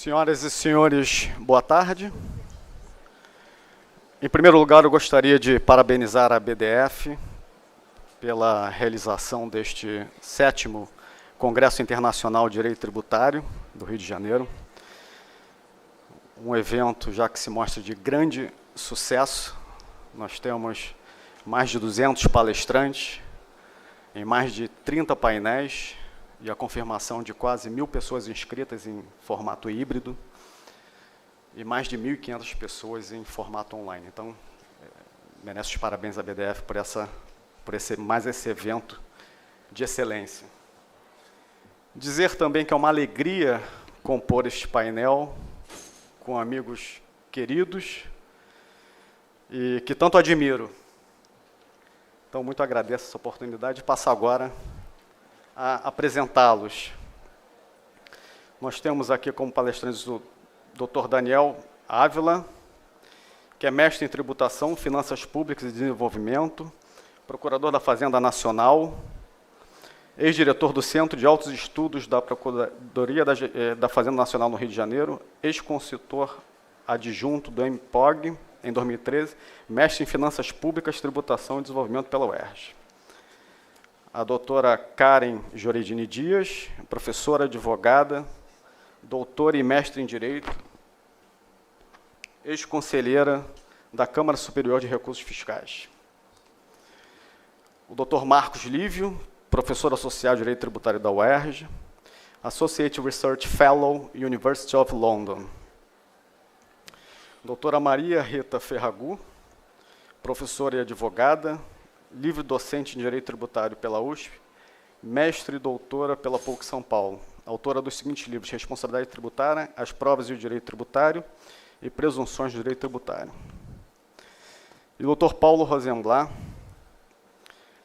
Senhoras e senhores, boa tarde. Em primeiro lugar, eu gostaria de parabenizar a BDF pela realização deste 7º Congresso Internacional de Direito Tributário do Rio de Janeiro. Um evento já que se mostra de grande sucesso. Nós temos mais de 200 palestrantes, em mais de 30 painéis, e a confirmação de quase 1.000 pessoas inscritas em formato híbrido e mais de 1.500 pessoas em formato online. Então, merece os parabéns à BDF por esse evento de excelência. Dizer também que é uma alegria compor este painel com amigos queridos e que tanto admiro. Então, muito agradeço essa oportunidade de passar agora a apresentá-los. Nós temos aqui como palestrantes o Dr. Daniel Ávila, que é mestre em tributação, finanças públicas e desenvolvimento, procurador da Fazenda Nacional, ex-diretor do Centro de Altos Estudos da Procuradoria da Fazenda Nacional no Rio de Janeiro, ex-consultor adjunto do MPOG em 2013, mestre em finanças públicas, tributação e desenvolvimento pela UERJ. A doutora Karen Joredini Dias, professora advogada, doutora e mestre em Direito, ex-conselheira da Câmara Superior de Recursos Fiscais. O doutor Marcos Lívio, professor associado de Direito Tributário da UERJ, Associate Research Fellow, University of London. Doutora Maria Rita Ferragu, professora e advogada, livre docente em Direito Tributário pela USP, mestre e doutora pela PUC São Paulo, autora dos seguintes livros: Responsabilidade Tributária, As Provas e o Direito Tributário e Presunções do Direito Tributário. E o Dr. Paulo Rosenblatt,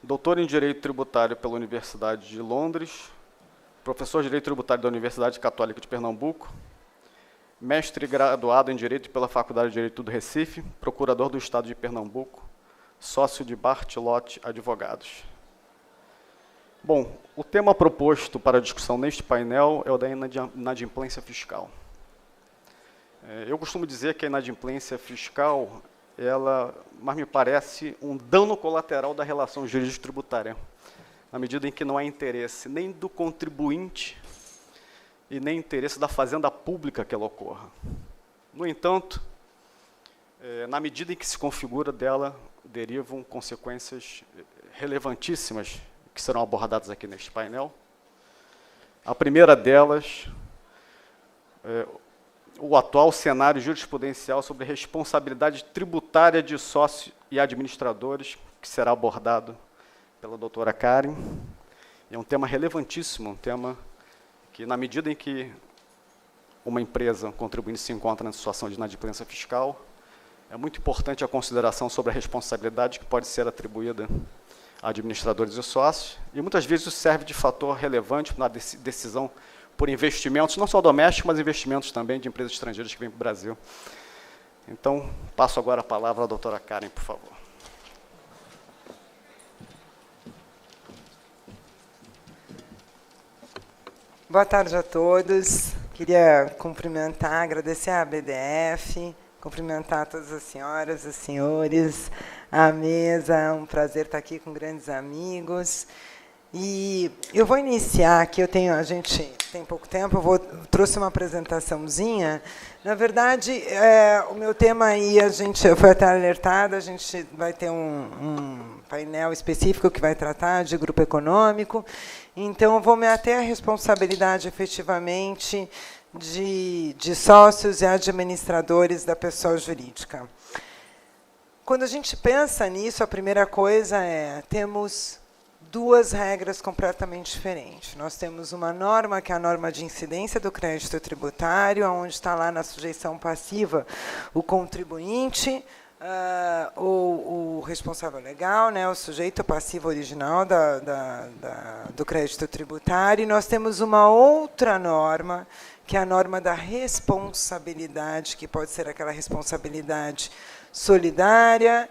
doutor em Direito Tributário pela Universidade de Londres, professor de Direito Tributário da Universidade Católica de Pernambuco, mestre e graduado em Direito pela Faculdade de Direito do Recife, procurador do Estado de Pernambuco, sócio de Bartolot Advogados. Bom, o tema proposto para a discussão neste painel é o da inadimplência fiscal. Eu costumo dizer que a inadimplência fiscal, mas me parece um dano colateral da relação jurídico-tributária, na medida em que não há interesse nem do contribuinte e nem interesse da fazenda pública que ela ocorra. No entanto, na medida em que se configura dela, derivam consequências relevantíssimas que serão abordadas aqui neste painel. A primeira delas é o atual cenário jurisprudencial sobre responsabilidade tributária de sócios e administradores, que será abordado pela doutora Karen. É um tema relevantíssimo, um tema que, na medida em que uma empresa, um contribuinte, se encontra na situação de inadimplência fiscal, é muito importante a consideração sobre a responsabilidade que pode ser atribuída a administradores e sócios, e muitas vezes isso serve de fator relevante na decisão por investimentos, não só domésticos, mas investimentos também de empresas estrangeiras que vêm para o Brasil. Então, passo agora a palavra à doutora Karen, por favor. Boa tarde a todos. Queria cumprimentar, agradecer à BDF, cumprimentar todas as senhoras, os senhores, a mesa. É um prazer estar aqui com grandes amigos. E eu vou iniciar aqui, a gente tem pouco tempo, trouxe uma apresentaçãozinha. Na verdade, o meu tema aí, foi até alertada, a gente vai ter um painel específico que vai tratar de grupo econômico. Então, eu vou me ater à responsabilidade, efetivamente, de sócios e administradores da pessoa jurídica. Quando a gente pensa nisso, a primeira coisa temos duas regras completamente diferentes. Nós temos uma norma, que é a norma de incidência do crédito tributário, onde está lá na sujeição passiva o contribuinte, ou o responsável legal, né, o sujeito passivo original do crédito tributário. E nós temos uma outra norma, que é a norma da responsabilidade, que pode ser aquela responsabilidade solidária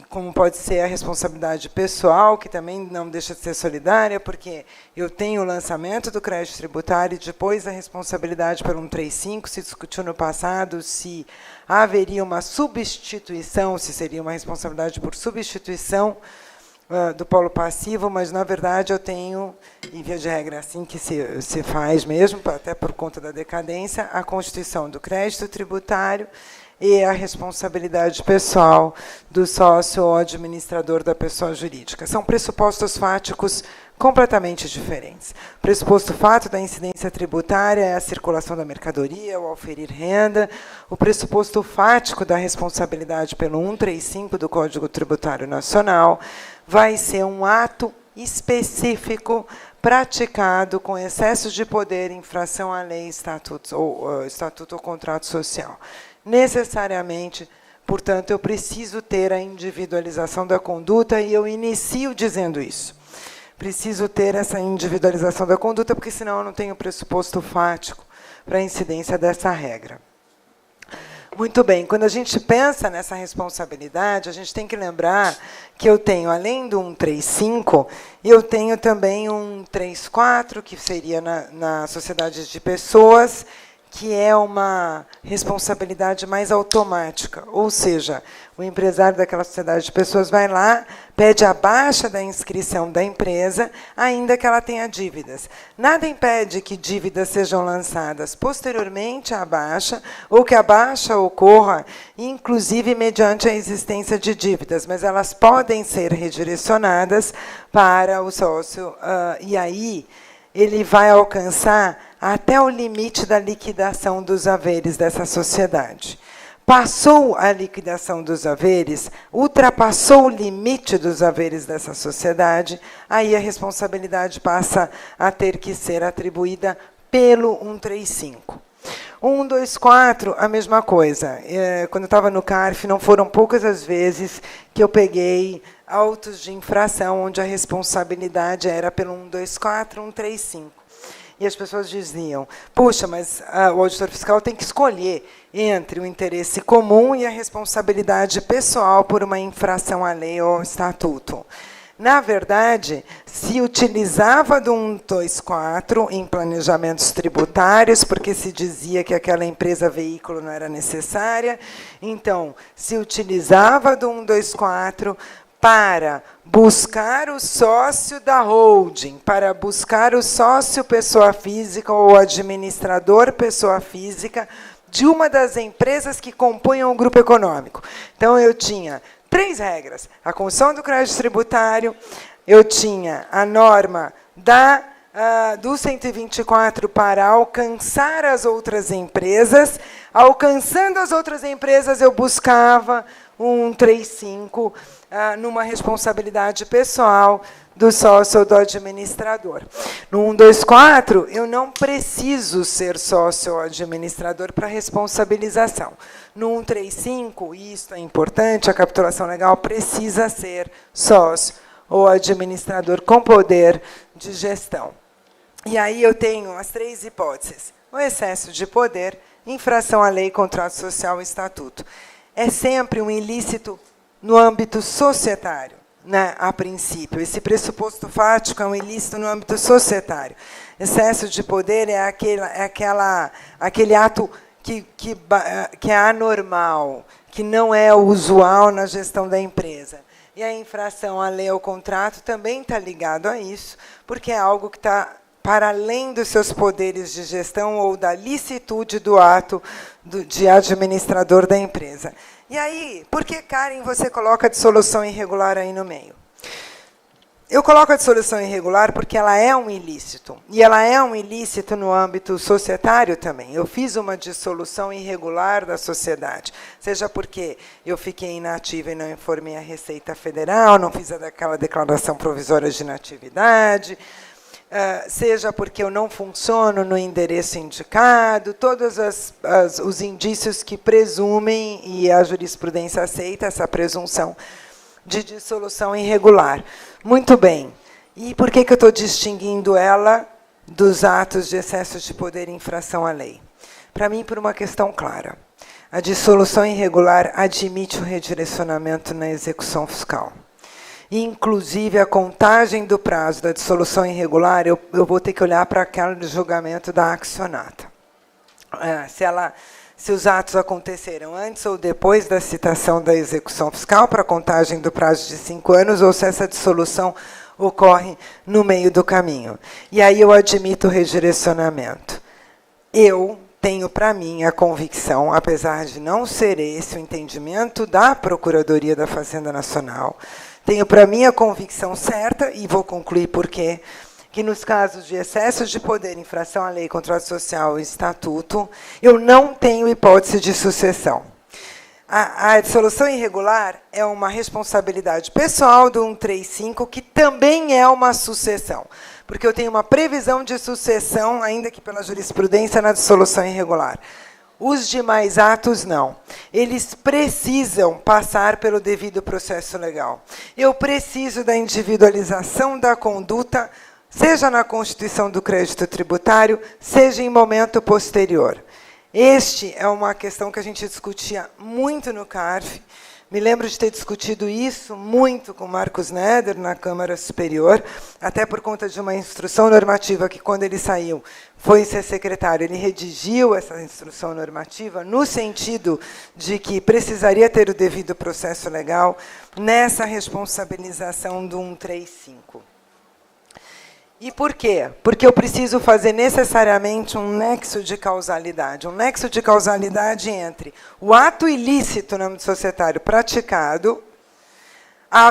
como pode ser a responsabilidade pessoal, que também não deixa de ser solidária, porque eu tenho o lançamento do crédito tributário e depois a responsabilidade pelo 135, se discutiu no passado se haveria uma substituição, se seria uma responsabilidade por substituição do polo passivo, mas, na verdade, eu tenho, em via de regra, assim que se faz mesmo, até por conta da decadência, a constituição do crédito tributário e a responsabilidade pessoal do sócio ou administrador da pessoa jurídica. São pressupostos fáticos completamente diferentes. O pressuposto fato da incidência tributária é a circulação da mercadoria, o auferir renda. O pressuposto fático da responsabilidade pelo 135 do Código Tributário Nacional vai ser um ato específico praticado com excesso de poder, infração à lei, estatuto ou contrato social. Necessariamente, portanto, eu preciso ter a individualização da conduta, e eu inicio dizendo isso. Preciso ter essa individualização da conduta, porque senão eu não tenho pressuposto fático para a incidência dessa regra. Muito bem, quando a gente pensa nessa responsabilidade, a gente tem que lembrar que eu tenho, além do 135, eu tenho também um 134, que seria na sociedade de pessoas, que é uma responsabilidade mais automática, ou seja, o empresário daquela sociedade de pessoas vai lá, pede a baixa da inscrição da empresa, ainda que ela tenha dívidas. Nada impede que dívidas sejam lançadas posteriormente à baixa, ou que a baixa ocorra, inclusive, mediante a existência de dívidas, mas elas podem ser redirecionadas para o sócio, e aí ele vai alcançar até o limite da liquidação dos haveres dessa sociedade. Passou a liquidação dos haveres, ultrapassou o limite dos haveres dessa sociedade, aí a responsabilidade passa a ter que ser atribuída pelo 135. O 124, a mesma coisa. Quando eu estava no CARF, não foram poucas as vezes que eu peguei autos de infração onde a responsabilidade era pelo 124, 135. E as pessoas diziam, puxa, mas o auditor fiscal tem que escolher entre o interesse comum e a responsabilidade pessoal por uma infração à lei ou ao estatuto. Na verdade, se utilizava do 124 em planejamentos tributários, porque se dizia que aquela empresa veículo não era necessária, então, se utilizava do 124 para buscar o sócio da holding, para buscar o sócio pessoa física ou administrador pessoa física de uma das empresas que compunham o grupo econômico. Então, eu tinha 3 regras. A construção do crédito tributário, eu tinha a norma do 124 para alcançar as outras empresas. Alcançando as outras empresas, eu buscava um 135 numa responsabilidade pessoal do sócio ou do administrador. No 124, eu não preciso ser sócio ou administrador para responsabilização. No 135, e isso é importante, a capitulação legal precisa ser sócio ou administrador com poder de gestão. E aí eu tenho as 3 hipóteses. O excesso de poder, infração à lei, contrato social e estatuto. É sempre um ilícito no âmbito societário, né, a princípio. Esse pressuposto fático é um ilícito no âmbito societário. Excesso de poder é aquele ato que é anormal, que não é o usual na gestão da empresa. E a infração à lei ou contrato também está ligado a isso, porque é algo que está para além dos seus poderes de gestão ou da licitude do ato de administrador da empresa. E aí, por que, Karen, você coloca a dissolução irregular aí no meio? Eu coloco a dissolução irregular porque ela é um ilícito. E ela é um ilícito no âmbito societário também. Eu fiz uma dissolução irregular da sociedade, seja porque eu fiquei inativa e não informei a Receita Federal, não fiz aquela declaração provisória de inatividade, seja porque eu não funciono no endereço indicado, todos os indícios que presumem, e a jurisprudência aceita essa presunção de dissolução irregular. Muito bem. E por que eu estou distinguindo ela dos atos de excesso de poder e infração à lei? Para mim, por uma questão clara. a dissolução irregular admite o redirecionamento na execução fiscal. Inclusive, a contagem do prazo da dissolução irregular, eu vou ter que olhar para aquele julgamento da accionata. Se os atos aconteceram antes ou depois da citação da execução fiscal para a contagem do prazo de 5 anos, ou se essa dissolução ocorre no meio do caminho. E aí eu admito o redirecionamento. Eu tenho para mim a convicção, apesar de não ser esse o entendimento da Procuradoria da Fazenda Nacional, tenho para mim a convicção certa, e vou concluir por quê, que nos casos de excesso de poder, infração à lei, contrato social e estatuto, eu não tenho hipótese de sucessão. A dissolução irregular é uma responsabilidade pessoal do 135, que também é uma sucessão, porque eu tenho uma previsão de sucessão, ainda que pela jurisprudência, na dissolução irregular. Os demais atos, não. Eles precisam passar pelo devido processo legal. Eu preciso da individualização da conduta, seja na constituição do crédito tributário, seja em momento posterior. Este é uma questão que a gente discutia muito no CARF. Me lembro de ter discutido isso muito com Marcos Neder na Câmara Superior, até por conta de uma instrução normativa que, quando ele saiu, foi ser secretário, ele redigiu essa instrução normativa no sentido de que precisaria ter o devido processo legal nessa responsabilização do 135. E por quê? Porque eu preciso fazer necessariamente um nexo de causalidade. Um nexo de causalidade entre o ato ilícito no âmbito societário praticado,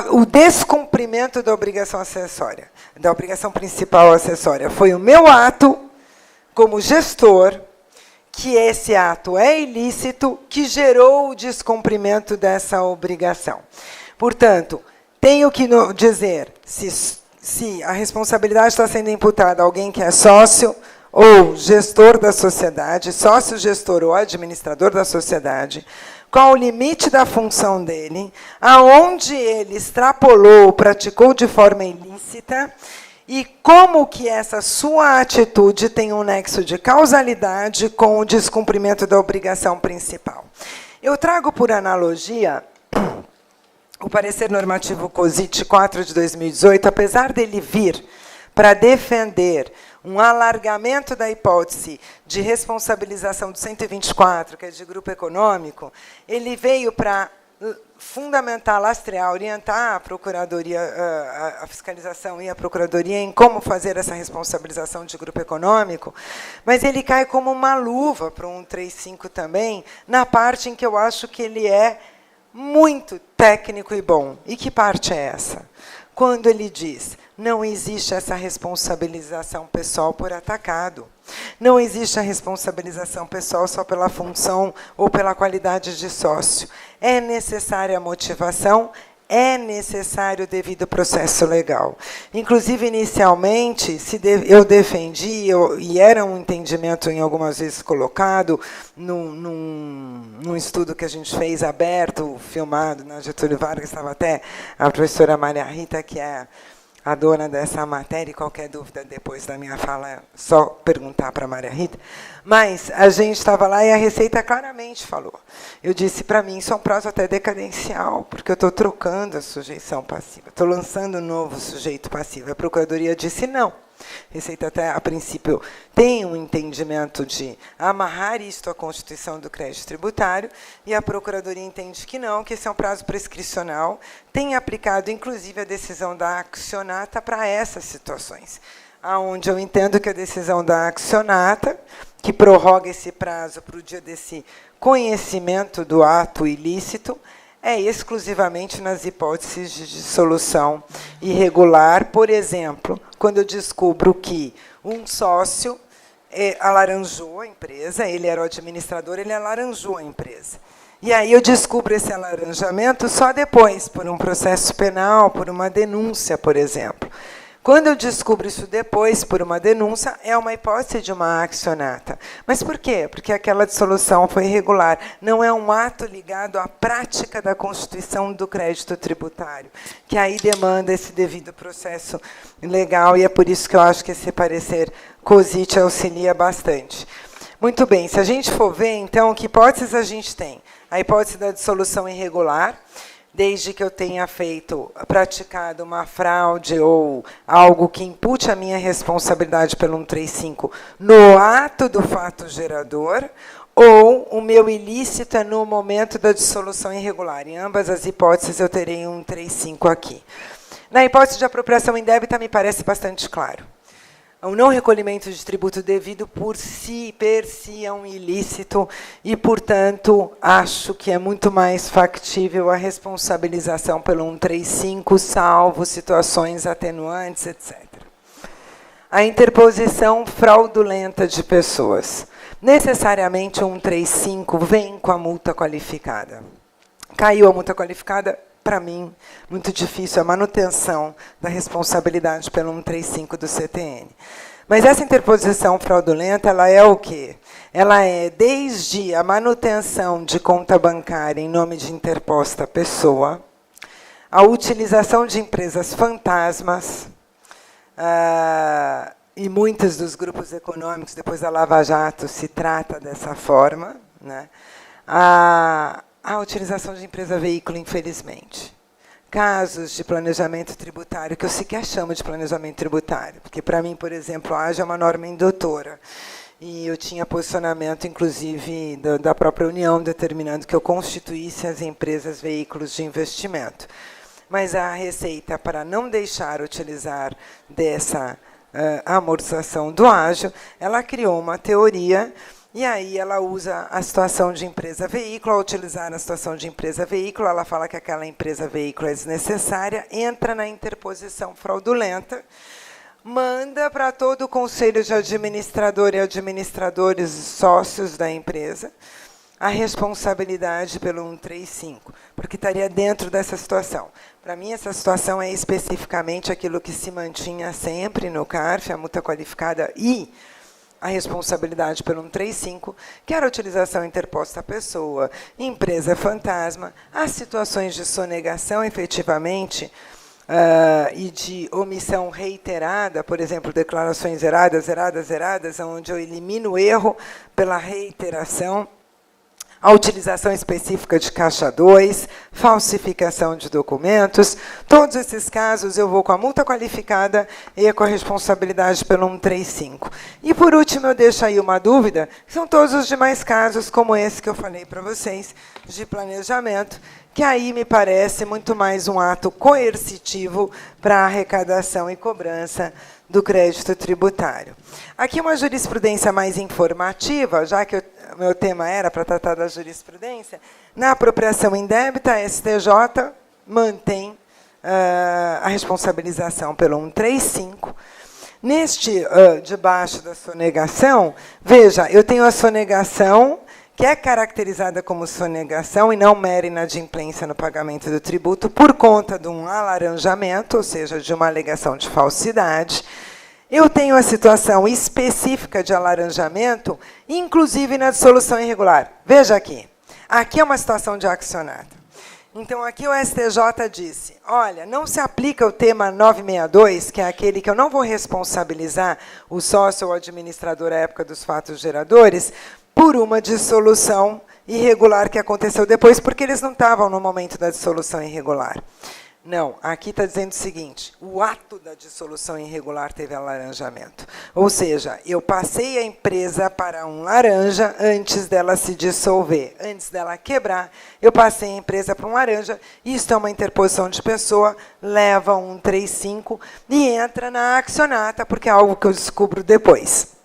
o descumprimento da obrigação acessória, da obrigação principal acessória. Foi o meu ato, como gestor, que esse ato é ilícito, que gerou o descumprimento dessa obrigação. Portanto, tenho que dizer se a responsabilidade está sendo imputada a alguém que é sócio ou gestor da sociedade, sócio, gestor ou administrador da sociedade, qual o limite da função dele, aonde ele extrapolou, praticou de forma ilícita, e como que essa sua atitude tem um nexo de causalidade com o descumprimento da obrigação principal. Eu trago por analogia o parecer normativo COSIT 4 de 2018, apesar dele vir para defender um alargamento da hipótese de responsabilização do 124, que é de grupo econômico, ele veio para fundamentar, lastrear, orientar a Procuradoria, a fiscalização e a Procuradoria em como fazer essa responsabilização de grupo econômico, mas ele cai como uma luva para o 135 também, na parte em que eu acho que ele é muito técnico e bom. E que parte é essa? Quando ele diz, não existe essa responsabilização pessoal por atacado. Não existe a responsabilização pessoal só pela função ou pela qualidade de sócio. É necessária a motivação, é necessário o devido processo legal. Inclusive, inicialmente, eu defendi, e era um entendimento em algumas vezes colocado, num estudo que a gente fez aberto, filmado na Getúlio Vargas, estava até a professora Maria Rita, que é a dona dessa matéria, e qualquer dúvida depois da minha fala, é só perguntar para a Maria Rita. Mas a gente estava lá e a Receita claramente falou. Eu disse, para mim, isso é um prazo até decadencial, porque eu estou trocando a sujeição passiva, estou lançando um novo sujeito passivo. A Procuradoria disse não. A Receita, até a princípio, tem um entendimento de amarrar isto à Constituição do crédito tributário, e a Procuradoria entende que não, que esse é um prazo prescricional, tem aplicado, inclusive, a decisão da accionata para essas situações, onde eu entendo que a decisão da accionata, que prorroga esse prazo para o dia desse conhecimento do ato ilícito, é exclusivamente nas hipóteses de dissolução irregular. Por exemplo, quando eu descubro que um sócio alaranjou a empresa, ele era o administrador, ele alaranjou a empresa. E aí eu descubro esse alaranjamento só depois, por um processo penal, por uma denúncia, por exemplo. Quando eu descubro isso depois, por uma denúncia, é uma hipótese de uma accionata. Mas por quê? Porque aquela dissolução foi irregular. Não é um ato ligado à prática da constituição do crédito tributário, que aí demanda esse devido processo legal, e é por isso que eu acho que esse parecer COSIT auxilia bastante. Muito bem, se a gente for ver, então, que hipóteses a gente tem? A hipótese da dissolução irregular, desde que eu tenha praticado uma fraude ou algo que impute a minha responsabilidade pelo 135 no ato do fato gerador, ou o meu ilícito é no momento da dissolução irregular. Em ambas as hipóteses, eu terei um 135 aqui. Na hipótese de apropriação indébita, me parece bastante claro. O não recolhimento de tributo devido por si, per si, é um ilícito e, portanto, acho que é muito mais factível a responsabilização pelo 135, salvo situações atenuantes, etc. A interposição fraudulenta de pessoas. Necessariamente, o 135 vem com a multa qualificada. Caiu a multa qualificada, para mim, muito difícil a manutenção da responsabilidade pelo 135 do CTN. Mas essa interposição fraudulenta, ela é o quê? Ela é desde a manutenção de conta bancária em nome de interposta pessoa, a utilização de empresas fantasmas, e muitos dos grupos econômicos, depois da Lava Jato, se trata dessa forma, né? A utilização de empresa veículo, infelizmente. Casos de planejamento tributário, que eu sequer chamo de planejamento tributário, porque, para mim, por exemplo, a AGE é uma norma indutora. E eu tinha posicionamento, inclusive, da própria União, determinando que eu constituísse as empresas veículos de investimento. Mas a Receita, para não deixar utilizar dessa amortização do ágio, ela criou uma teoria. E aí ela usa a situação de empresa-veículo. Ao utilizar a situação de empresa-veículo, ela fala que aquela empresa-veículo é desnecessária, entra na interposição fraudulenta, manda para todo o conselho de administrador e administradores sócios da empresa a responsabilidade pelo 135, porque estaria dentro dessa situação. Para mim, essa situação é especificamente aquilo que se mantinha sempre no CARF, a multa qualificada e a responsabilidade pelo 135, que era a utilização interposta à pessoa, empresa fantasma, as situações de sonegação, efetivamente, e de omissão reiterada, por exemplo, declarações zeradas, onde eu elimino o erro pela reiteração, a utilização específica de caixa 2, falsificação de documentos. Todos esses casos eu vou com a multa qualificada e com a responsabilidade pelo 135. E, por último, eu deixo aí uma dúvida, que são todos os demais casos, como esse que eu falei para vocês, de planejamento, que aí me parece muito mais um ato coercitivo para a arrecadação e cobrança do crédito tributário. Aqui uma jurisprudência mais informativa, já que o meu tema era para tratar da jurisprudência. Na apropriação indébita, a STJ mantém a responsabilização pelo 135. Neste, debaixo da sonegação, veja, eu tenho a sonegação, que é caracterizada como sonegação e não mera inadimplência no pagamento do tributo, por conta de um alaranjamento, ou seja, de uma alegação de falsidade. Eu tenho a situação específica de alaranjamento, inclusive na dissolução irregular. Veja aqui. Aqui é uma situação de accionata. Então, aqui o STJ disse, olha, não se aplica o tema 962, que é aquele que eu não vou responsabilizar o sócio ou administrador à época dos fatos geradores, por uma dissolução irregular que aconteceu depois, porque eles não estavam no momento da dissolução irregular. Não, aqui está dizendo o seguinte, o ato da dissolução irregular teve alaranjamento. Ou seja, eu passei a empresa para um laranja antes dela se dissolver. Antes dela quebrar, eu passei a empresa para um laranja. Isto é uma interposição de pessoa, leva um 135 e entra na accionata, porque é algo que eu descubro depois.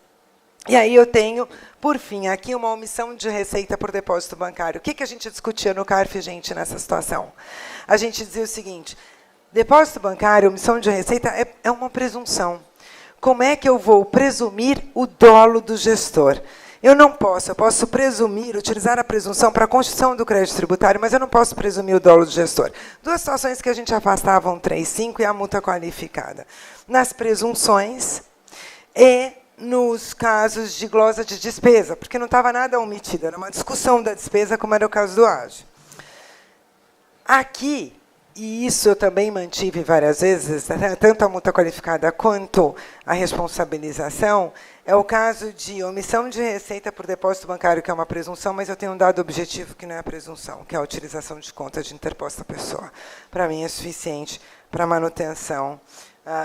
E aí eu tenho, por fim, aqui uma omissão de receita por depósito bancário. O que a gente discutia no CARF, gente, nessa situação? A gente dizia o seguinte, depósito bancário, omissão de receita, é uma presunção. Como é que eu vou presumir o dolo do gestor? Eu posso presumir, utilizar a presunção para a constituição do crédito tributário, mas eu não posso presumir o dolo do gestor. Duas situações que a gente afastava um 135 e a multa qualificada. Nas presunções e nos casos de glosa de despesa, porque não estava nada omitido, era uma discussão da despesa, como era o caso do AGE. Aqui, e isso eu também mantive várias vezes, tanto a multa qualificada quanto a responsabilização, é o caso de omissão de receita por depósito bancário, que é uma presunção, mas eu tenho um dado objetivo que não é a presunção, que é a utilização de conta de interposta pessoa. Para mim é suficiente para a manutenção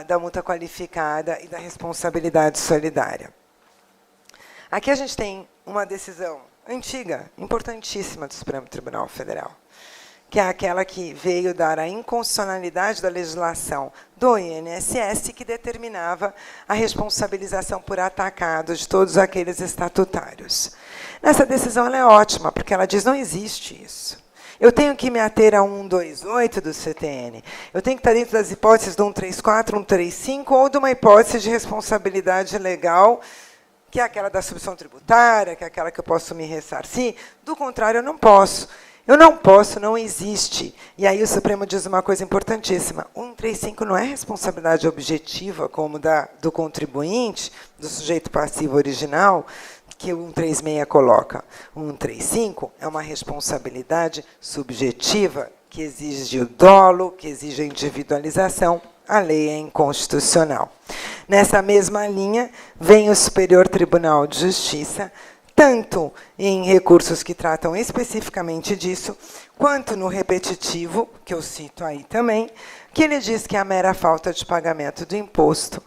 da multa qualificada e da responsabilidade solidária. Aqui a gente tem uma decisão antiga, importantíssima do Supremo Tribunal Federal, que é aquela que veio dar a inconstitucionalidade da legislação do INSS, que determinava a responsabilização por atacado de todos aqueles estatutários. Essa decisão ela é ótima, porque ela diz que não existe isso. Eu tenho que me ater a 128 do CTN. Eu tenho que estar dentro das hipóteses do 134, 135, ou de uma hipótese de responsabilidade legal, que é aquela da subvenção tributária, que é aquela que eu posso me ressarcir. Do contrário, eu não posso. Eu não posso, não existe. E aí o Supremo diz uma coisa importantíssima. O 135 não é responsabilidade objetiva, como do contribuinte, do sujeito passivo original, que o 136 coloca. O 135 é uma responsabilidade subjetiva, que exige o dolo, que exige a individualização. A lei é inconstitucional. Nessa mesma linha, vem o Superior Tribunal de Justiça, tanto em recursos que tratam especificamente disso, quanto no repetitivo, que eu cito aí também, que ele diz que a mera falta de pagamento do imposto,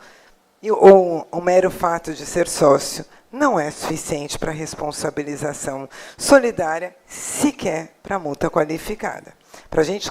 ou o mero fato de ser sócio, não é suficiente para responsabilização solidária, sequer para multa qualificada. Para a gente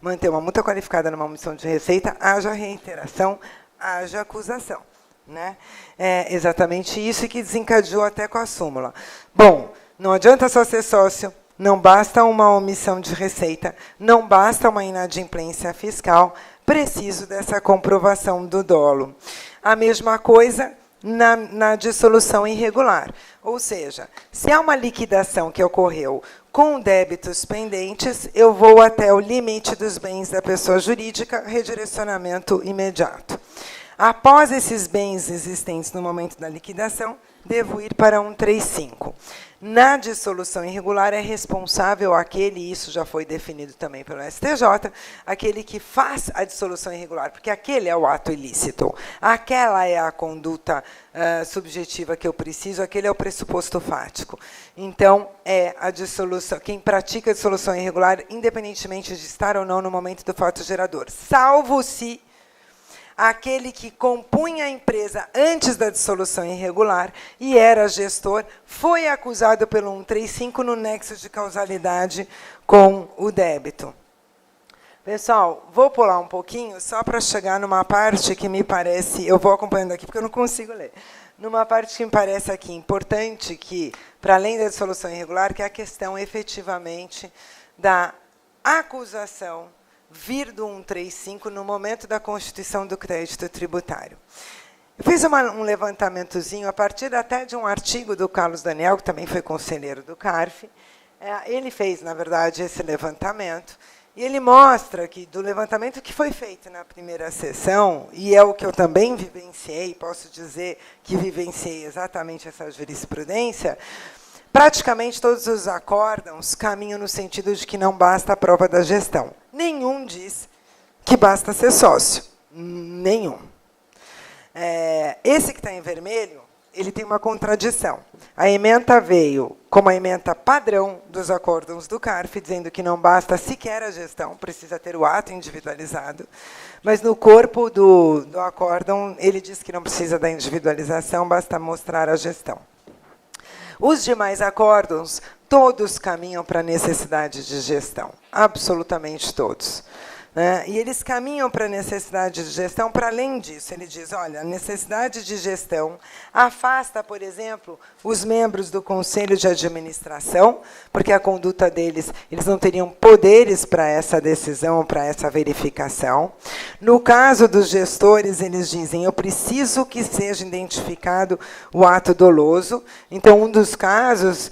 manter uma multa qualificada numa omissão de receita, haja reiteração, haja acusação. Né? É exatamente isso que desencadeou até com a súmula. Bom, não adianta só ser sócio, não basta uma omissão de receita, não basta uma inadimplência fiscal, preciso dessa comprovação do dolo. A mesma coisa na dissolução irregular. Ou seja, se há uma liquidação que ocorreu com débitos pendentes, eu vou até o limite dos bens da pessoa jurídica, redirecionamento imediato. Após esses bens existentes no momento da liquidação, devo ir para 135. Na dissolução irregular é responsável aquele, e isso já foi definido também pelo STJ, aquele que faz a dissolução irregular, porque aquele é o ato ilícito, aquela é a conduta subjetiva que eu preciso, aquele é o pressuposto fático. Então, é a dissolução, quem pratica a dissolução irregular, independentemente de estar ou não no momento do fato gerador, salvo se aquele que compunha a empresa antes da dissolução irregular e era gestor, foi acusado pelo 135 no nexo de causalidade com o débito. Pessoal, vou pular um pouquinho só para chegar numa parte que me parece, eu vou acompanhando aqui porque eu não consigo ler, numa parte que me parece aqui importante, que, para além da dissolução irregular, que é a questão efetivamente da acusação vir do 135 no momento da constituição do crédito tributário. Eu fiz um levantamentozinho a partir até de um artigo do Carlos Daniel, que também foi conselheiro do CARF. Ele fez, na verdade, esse levantamento, e ele mostra que, do levantamento que foi feito na primeira sessão, e é o que eu também vivenciei, posso dizer que vivenciei exatamente essa jurisprudência, praticamente todos os acórdãos caminham no sentido de que não basta a prova da gestão. Nenhum diz que basta ser sócio. Nenhum. Esse que está em vermelho, ele tem uma contradição. A ementa veio como a ementa padrão dos acórdãos do CARF, dizendo que não basta sequer a gestão, precisa ter o ato individualizado, mas no corpo do acórdão, ele diz que não precisa da individualização, basta mostrar a gestão. Os demais acórdãos, todos caminham para a necessidade de gestão, absolutamente todos. Né? E eles caminham para a necessidade de gestão para além disso. Ele diz, olha, a necessidade de gestão afasta, por exemplo, os membros do Conselho de Administração, porque a conduta deles, eles não teriam poderes para essa decisão, para essa verificação. No caso dos gestores, eles dizem, eu preciso que seja identificado o ato doloso. Então, um dos casos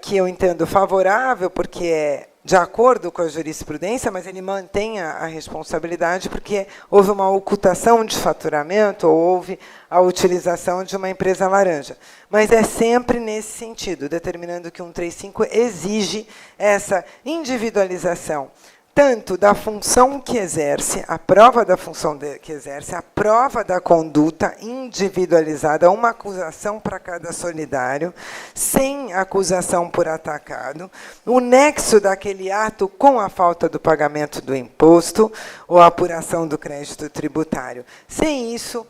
que eu entendo favorável, porque é de acordo com a jurisprudência, mas ele mantém a responsabilidade porque houve uma ocultação de faturamento ou houve a utilização de uma empresa laranja. Mas é sempre nesse sentido, determinando que o 135 exige essa individualização tanto da função que exerce, a prova da função que exerce, a prova da conduta individualizada, uma acusação para cada solidário, sem acusação por atacado, o nexo daquele ato com a falta do pagamento do imposto ou a apuração do crédito tributário. Sem isso,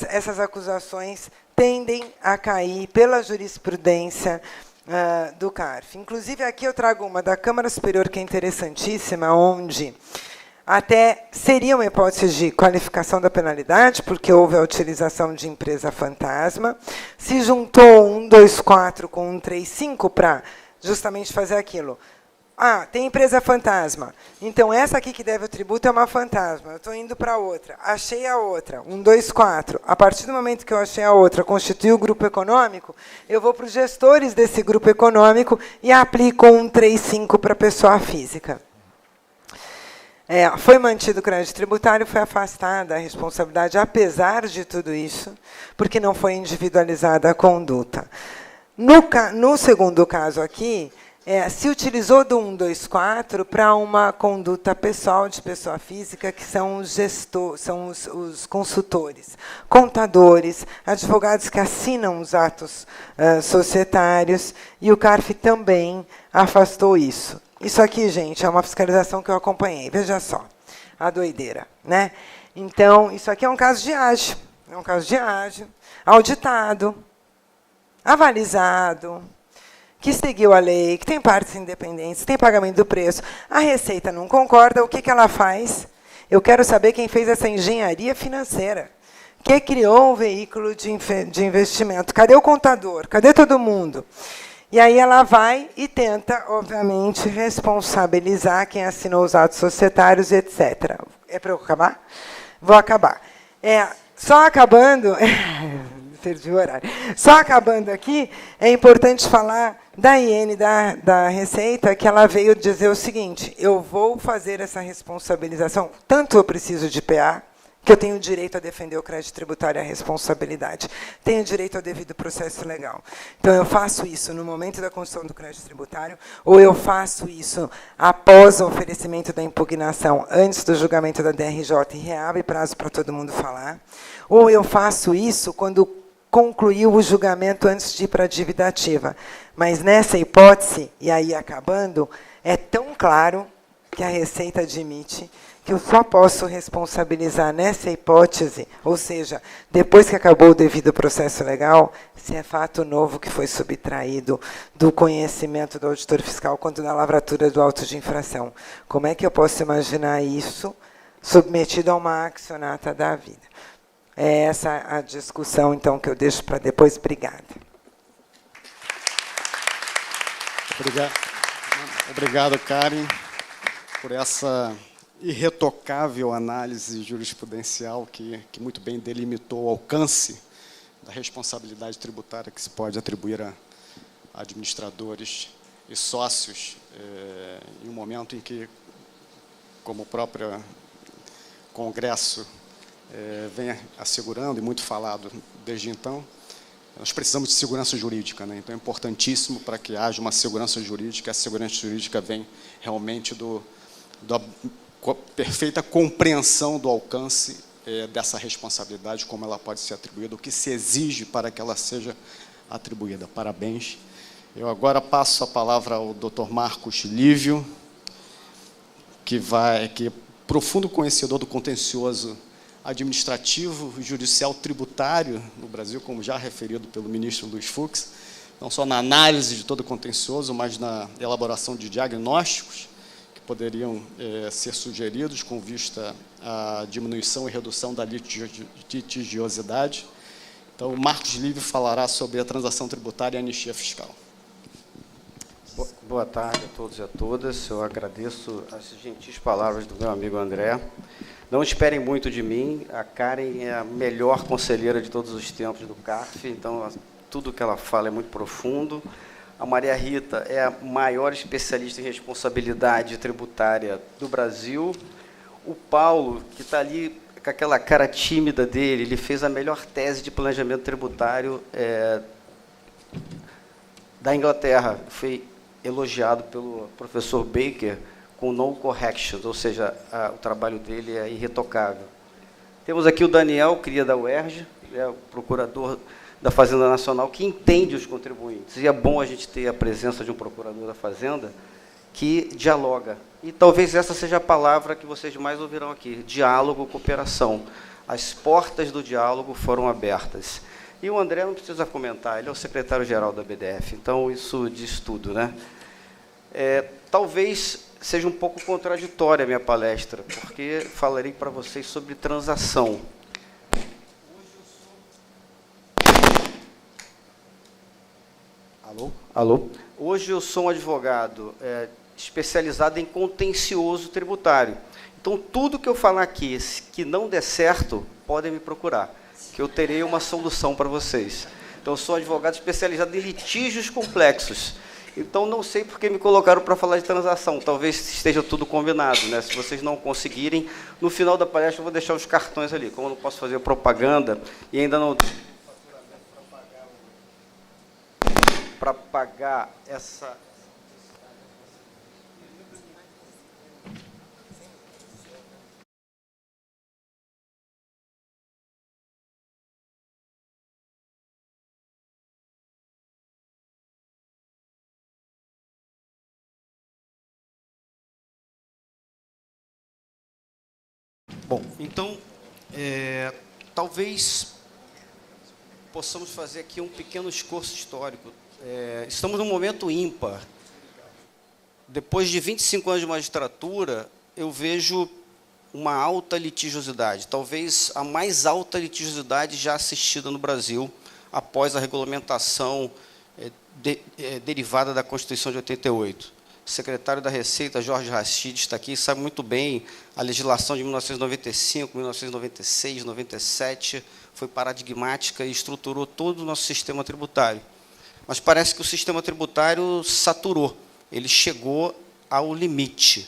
essas acusações tendem a cair pela jurisprudência do CARF. Inclusive, aqui eu trago uma da Câmara Superior, que é interessantíssima, onde até seria uma hipótese de qualificação da penalidade, porque houve a utilização de empresa fantasma, se juntou 124 com 135 para justamente fazer aquilo. Tem empresa fantasma. Então, essa aqui que deve o tributo é uma fantasma. Eu estou indo para outra. Achei a outra, 124. A partir do momento que eu achei a outra, constitui o grupo econômico, eu vou para os gestores desse grupo econômico e aplico 135 para a pessoa física. Foi mantido o crédito tributário, foi afastada a responsabilidade, apesar de tudo isso, porque não foi individualizada a conduta. No segundo caso aqui, se utilizou do 124 para uma conduta pessoal de pessoa física, que são os gestores, são os consultores, contadores, advogados que assinam os atos societários, e o CARF também afastou isso. Isso aqui, gente, é uma fiscalização que eu acompanhei. Veja só, a doideira, né? Então, isso aqui é um caso de ágio, auditado, avalizado, que seguiu a lei, que tem partes independentes, tem pagamento do preço. A Receita não concorda, o que ela faz? Eu quero saber quem fez essa engenharia financeira, que criou um veículo de investimento. Cadê o contador? Cadê todo mundo? E aí ela vai e tenta, obviamente, responsabilizar quem assinou os atos societários, etc. É para eu acabar? Vou acabar. Só acabando... perdi o horário. Só acabando aqui, é importante falar da IN, da Receita, que ela veio dizer o seguinte: eu vou fazer essa responsabilização, tanto eu preciso de PA, que eu tenho direito a defender o crédito tributário e a responsabilidade, tenho direito ao devido processo legal. Então, eu faço isso no momento da construção do crédito tributário, ou eu faço isso após o oferecimento da impugnação, antes do julgamento da DRJ, e reabre prazo para todo mundo falar, ou eu faço isso quando concluiu o julgamento antes de ir para a dívida ativa. Mas, nessa hipótese, e aí acabando, é tão claro que a Receita admite que eu só posso responsabilizar nessa hipótese, ou seja, depois que acabou o devido processo legal, se é fato novo que foi subtraído do conhecimento do auditor fiscal quanto da lavratura do auto de infração. Como é que eu posso imaginar isso submetido a uma accionata da vida? É essa a discussão, então, que eu deixo para depois. Obrigada. Obrigado, Karen, por essa irretocável análise jurisprudencial que muito bem delimitou o alcance da responsabilidade tributária que se pode atribuir a administradores e sócios em um momento em que, como o próprio Congresso vem assegurando, e muito falado desde então, nós precisamos de segurança jurídica, né? Então é importantíssimo para que haja uma segurança jurídica, a segurança jurídica vem realmente da perfeita compreensão do alcance dessa responsabilidade, como ela pode ser atribuída, o que se exige para que ela seja atribuída. Parabéns. Eu agora passo a palavra ao Dr. Marcos Lívio, que é profundo conhecedor do contencioso administrativo, judicial, tributário no Brasil, como já referido pelo ministro Luiz Fux, não só na análise de todo o contencioso, mas na elaboração de diagnósticos que poderiam ser sugeridos com vista à diminuição e redução da litigiosidade. Então, o Marcos Lívio falará sobre a transação tributária e a anistia fiscal. Boa tarde a todos e a todas. Eu agradeço as gentis palavras do meu amigo André. Não esperem muito de mim, a Karen é a melhor conselheira de todos os tempos do CARF, então tudo que ela fala é muito profundo. A Maria Rita é a maior especialista em responsabilidade tributária do Brasil. O Paulo, que está ali com aquela cara tímida dele, ele fez a melhor tese de planejamento tributário da Inglaterra. Foi elogiado pelo professor Baker com no corrections, ou seja, o trabalho dele é irretocável. Temos aqui o Daniel, cria da UERJ, é o procurador da Fazenda Nacional, que entende os contribuintes. E é bom a gente ter a presença de um procurador da Fazenda que dialoga. E talvez essa seja a palavra que vocês mais ouvirão aqui, diálogo, cooperação. As portas do diálogo foram abertas. E o André não precisa comentar, ele é o secretário-geral da BDF, então isso diz tudo, né? Talvez seja um pouco contraditória a minha palestra, porque falarei para vocês sobre transação. Alô? Hoje eu sou um advogado especializado em contencioso tributário. Então, tudo que eu falar aqui que não der certo, podem me procurar, que eu terei uma solução para vocês. Então, eu sou advogado especializado em litígios complexos. Então, não sei por que me colocaram para falar de transação. Talvez esteja tudo combinado, né? Se vocês não conseguirem, no final da palestra eu vou deixar os cartões ali. Como eu não posso fazer propaganda e ainda não... para pagar essa... Bom, então, talvez possamos fazer aqui um pequeno esforço histórico. Estamos num momento ímpar. Depois de 25 anos de magistratura, eu vejo uma alta litigiosidade, talvez a mais alta litigiosidade já assistida no Brasil, após a regulamentação derivada da Constituição de 88. O secretário da Receita, Jorge Rachid, está aqui, sabe muito bem a legislação de 1995, 1996, 97, foi paradigmática e estruturou todo o nosso sistema tributário. Mas parece que o sistema tributário saturou, ele chegou ao limite.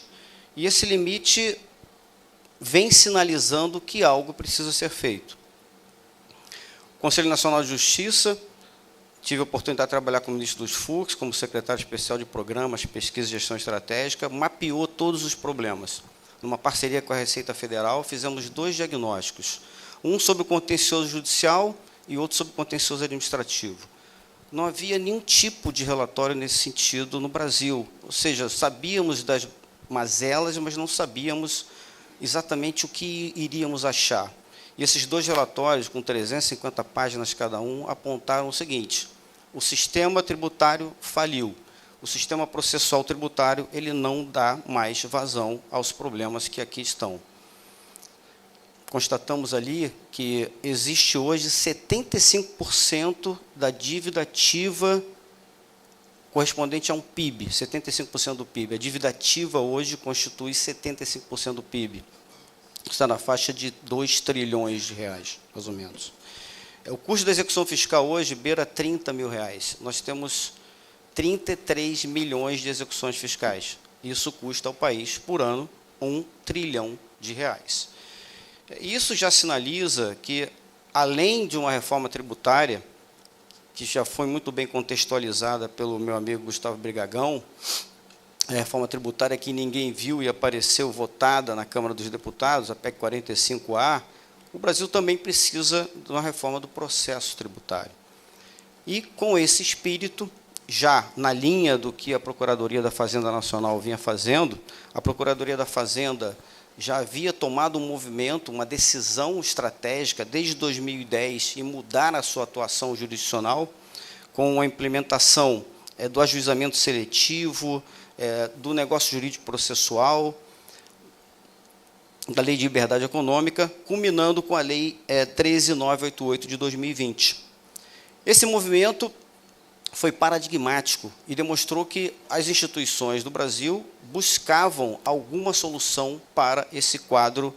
E esse limite vem sinalizando que algo precisa ser feito. O Conselho Nacional de Justiça, tive a oportunidade de trabalhar como ministro dos FUCs, como secretário especial de programas, pesquisa e gestão estratégica, mapeou todos os problemas. Numa parceria com a Receita Federal, fizemos 2 diagnósticos, um sobre o contencioso judicial e outro sobre o contencioso administrativo. Não havia nenhum tipo de relatório nesse sentido no Brasil, ou seja, sabíamos das mazelas, mas não sabíamos exatamente o que iríamos achar. E esses 2 relatórios, com 350 páginas cada um, apontaram o seguinte: o sistema tributário faliu, o sistema processual tributário ele não dá mais vazão aos problemas que aqui estão. Constatamos ali que existe hoje 75% da dívida ativa correspondente a um PIB, 75% do PIB. A dívida ativa hoje constitui 75% do PIB. Está na faixa de 2 trilhões de reais, mais ou menos. O custo da execução fiscal hoje beira 30 mil reais. Nós temos 33 milhões de execuções fiscais. Isso custa ao país, por ano, 1 trilhão de reais. Isso já sinaliza que, além de uma reforma tributária, que já foi muito bem contextualizada pelo meu amigo Gustavo Brigagão, a reforma tributária que ninguém viu e apareceu votada na Câmara dos Deputados, a PEC 45A, o Brasil também precisa de uma reforma do processo tributário. E, com esse espírito, já na linha do que a Procuradoria da Fazenda Nacional vinha fazendo, a Procuradoria da Fazenda já havia tomado um movimento, uma decisão estratégica desde 2010 em mudar a sua atuação jurisdicional, com a implementação do ajuizamento seletivo, do negócio jurídico processual, da Lei de Liberdade Econômica, culminando com a Lei 13.988 de 2020. Esse movimento foi paradigmático e demonstrou que as instituições do Brasil buscavam alguma solução para esse quadro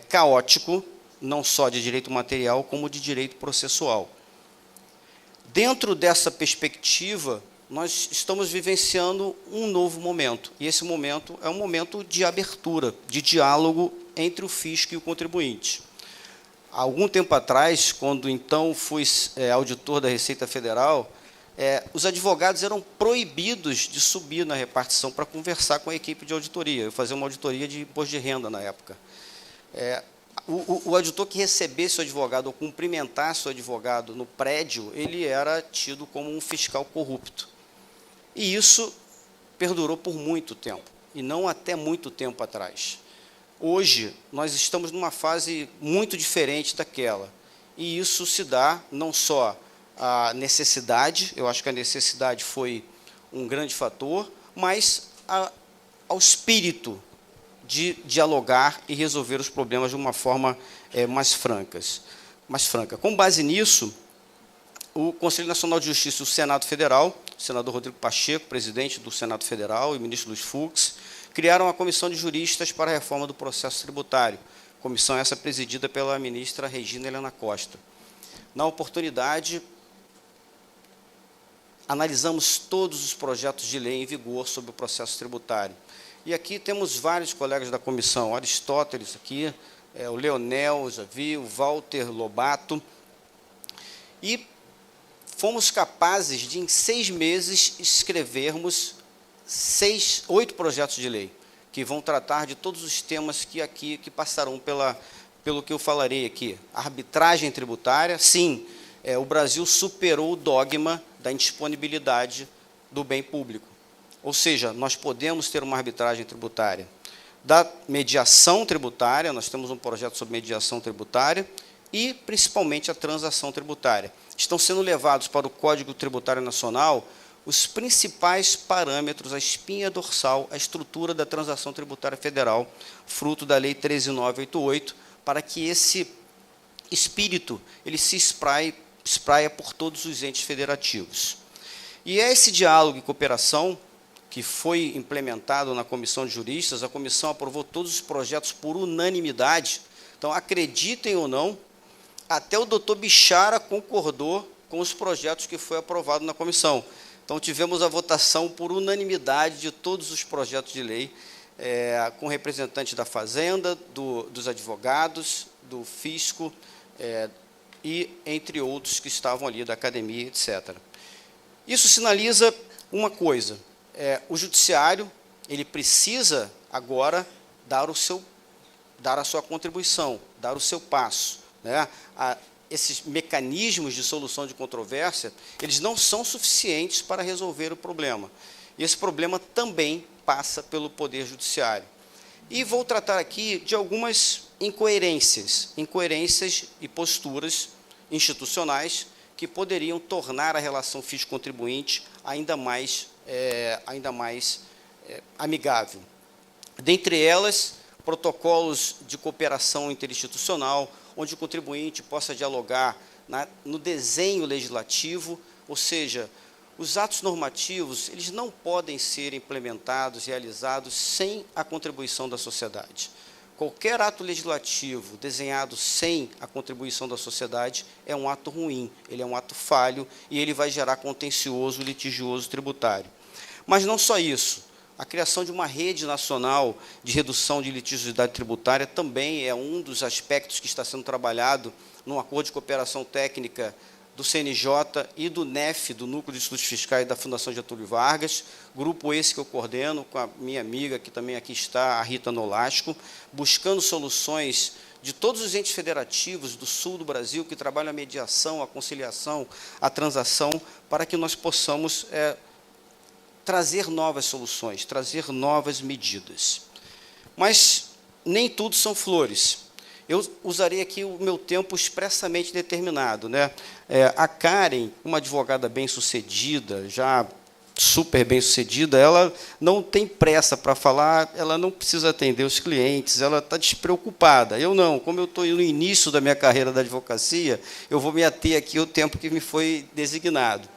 caótico, não só de direito material, como de direito processual. Dentro dessa perspectiva, nós estamos vivenciando um novo momento, e esse momento é um momento de abertura, de diálogo entre o fisco e o contribuinte. Há algum tempo atrás, quando então fui auditor da Receita Federal, os advogados eram proibidos de subir na repartição para conversar com a equipe de auditoria. Eu fazia uma auditoria de imposto de renda na época. O auditor que recebesse o advogado ou cumprimentasse o advogado no prédio, ele era tido como um fiscal corrupto. E isso perdurou por muito tempo, e não até muito tempo atrás. Hoje, nós estamos numa fase muito diferente daquela, e isso se dá não só à necessidade, eu acho que a necessidade foi um grande fator, mas ao espírito de dialogar e resolver os problemas de uma forma mais franca. Com base nisso, o Conselho Nacional de Justiça e o Senado Federal, o senador Rodrigo Pacheco, presidente do Senado Federal, e o ministro Luiz Fux, criaram a Comissão de Juristas para a Reforma do Processo Tributário, comissão essa presidida pela ministra Regina Helena Costa. Na oportunidade, analisamos todos os projetos de lei em vigor sobre o processo tributário. E aqui temos vários colegas da comissão, Aristóteles aqui, o Leonel, já vi, o Walter Lobato, e fomos capazes de, em 6 meses, escrevermos 8 projetos de lei, que vão tratar de todos os temas que passarão pelo que eu falarei aqui. Arbitragem tributária, sim, o Brasil superou o dogma da indisponibilidade do bem público. Ou seja, nós podemos ter uma arbitragem tributária. Da mediação tributária, nós temos um projeto sobre mediação tributária, e, principalmente, a transação tributária. Estão sendo levados para o Código Tributário Nacional os principais parâmetros, a espinha dorsal, a estrutura da transação tributária federal, fruto da Lei 13.988, para que esse espírito ele se espraia por todos os entes federativos. E é esse diálogo e cooperação que foi implementado na Comissão de Juristas. A comissão aprovou todos os projetos por unanimidade. Então, acreditem ou não, até o doutor Bichara concordou com os projetos que foi aprovado na comissão. Então, tivemos a votação por unanimidade de todos os projetos de lei, com representantes da Fazenda, dos advogados, do fisco, e entre outros que estavam ali, da academia, etc. Isso sinaliza uma coisa: o judiciário ele precisa agora dar a sua contribuição, dar o seu passo, né? Esses mecanismos de solução de controvérsia, eles não são suficientes para resolver o problema. E esse problema também passa pelo Poder Judiciário. E vou tratar aqui de algumas incoerências e posturas institucionais que poderiam tornar a relação fisco-contribuinte ainda mais amigável. Dentre elas, protocolos de cooperação interinstitucional, onde o contribuinte possa dialogar no desenho legislativo, ou seja, os atos normativos eles não podem ser implementados, realizados, sem a contribuição da sociedade. Qualquer ato legislativo desenhado sem a contribuição da sociedade é um ato ruim, ele é um ato falho e ele vai gerar contencioso litigioso tributário. Mas não só isso. A criação de uma rede nacional de redução de litigiosidade tributária também é um dos aspectos que está sendo trabalhado num acordo de cooperação técnica do CNJ e do NEF, do Núcleo de Estudos Fiscais da Fundação Getúlio Vargas, grupo esse que eu coordeno com a minha amiga, que também aqui está, a Rita Nolasco, buscando soluções de todos os entes federativos do sul do Brasil que trabalham a mediação, a conciliação, a transação, para que nós possamos trazer novas soluções, trazer novas medidas. Mas nem tudo são flores. Eu usarei aqui o meu tempo expressamente determinado, né? A Karen, uma advogada bem-sucedida, já super bem-sucedida, ela não tem pressa para falar, ela não precisa atender os clientes, ela está despreocupada. Eu não, como eu estou no início da minha carreira da advocacia, eu vou me ater aqui ao tempo que me foi designado.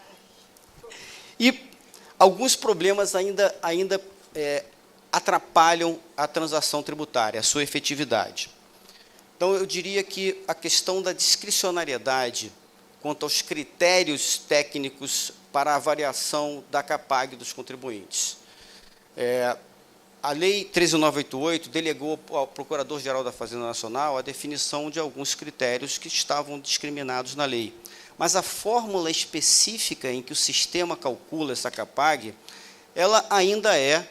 E alguns problemas ainda atrapalham a transação tributária, a sua efetividade. Então, eu diria que a questão da discricionariedade quanto aos critérios técnicos para a avaliação da CAPAG dos contribuintes. A Lei 13.988 delegou ao Procurador-Geral da Fazenda Nacional a definição de alguns critérios que estavam discriminados na lei. mas a fórmula específica em que o sistema calcula essa CAPAG, ela ainda é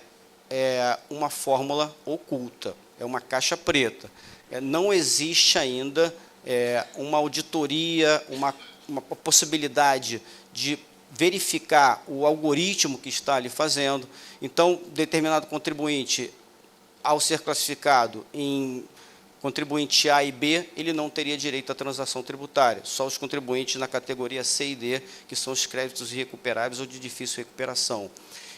uma fórmula oculta, é uma caixa preta. Não existe ainda uma auditoria, uma possibilidade de verificar o algoritmo que está ali fazendo. Então, determinado contribuinte, ao ser classificado em contribuinte A e B, ele não teria direito à transação tributária. Só os contribuintes na categoria C e D, que são os créditos irrecuperáveis ou de difícil recuperação.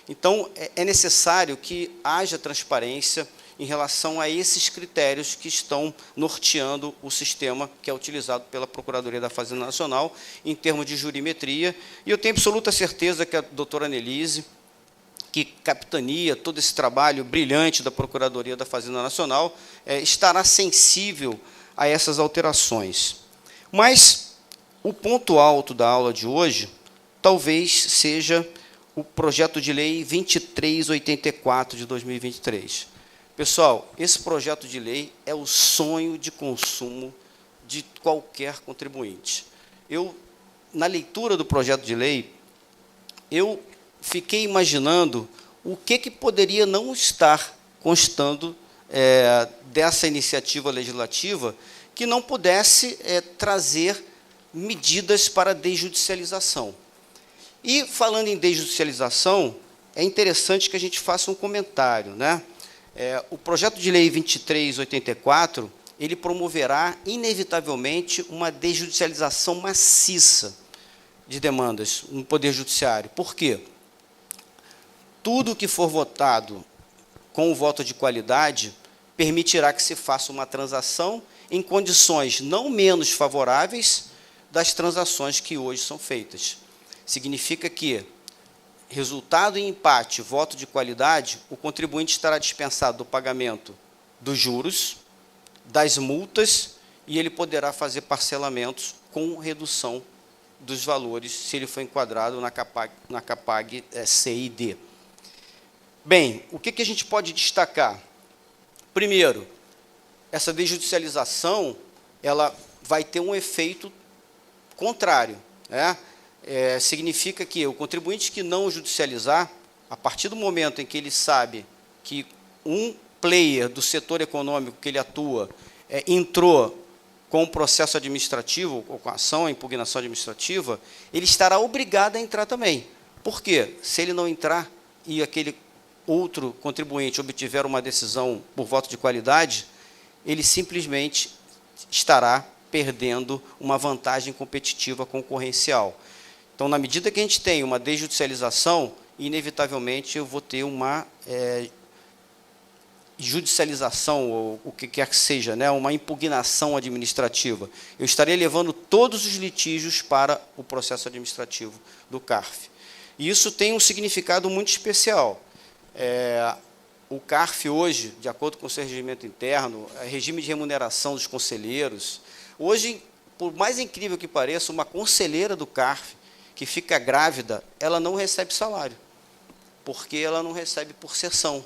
Então, é necessário que haja transparência em relação a esses critérios que estão norteando o sistema que é utilizado pela Procuradoria da Fazenda Nacional em termos de jurimetria. E eu tenho absoluta certeza que a doutora Annelise, que capitania todo esse trabalho brilhante da Procuradoria da Fazenda Nacional, estará sensível a essas alterações. Mas o ponto alto da aula de hoje talvez seja o projeto de lei 2384 de 2023. Pessoal, esse projeto de lei é o sonho de consumo de qualquer contribuinte. Na leitura do projeto de lei, eu fiquei imaginando o que poderia não estar constando dessa iniciativa legislativa que não pudesse trazer medidas para desjudicialização. E, falando em desjudicialização, é interessante que a gente faça um comentário, né? O projeto de lei 2384, ele promoverá, inevitavelmente, uma desjudicialização maciça de demandas no Poder Judiciário. Por quê? Tudo que for votado com o voto de qualidade permitirá que se faça uma transação em condições não menos favoráveis das transações que hoje são feitas. Significa que, resultado em empate, voto de qualidade, o contribuinte estará dispensado do pagamento dos juros, das multas, e ele poderá fazer parcelamentos com redução dos valores, se ele for enquadrado na CAPAG C e D. Bem, o que a gente pode destacar? Primeiro, essa desjudicialização ela vai ter um efeito contrário, né? Significa que o contribuinte que não judicializar, a partir do momento em que ele sabe que um player do setor econômico que ele atua entrou com o processo administrativo, ou com a ação, a impugnação administrativa, ele estará obrigado a entrar também. Por quê? Se ele não entrar e aquele outro contribuinte obtiver uma decisão por voto de qualidade, ele simplesmente estará perdendo uma vantagem competitiva concorrencial. Então, na medida que a gente tem uma desjudicialização, inevitavelmente eu vou ter uma judicialização, ou o que quer que seja, né, uma impugnação administrativa. Eu estarei levando todos os litígios para o processo administrativo do CARF. E isso tem um significado muito especial. O CARF hoje, de acordo com o seu regimento interno, regime de remuneração dos conselheiros, hoje, por mais incrível que pareça, uma conselheira do CARF que fica grávida, ela não recebe salário, porque ela não recebe por sessão.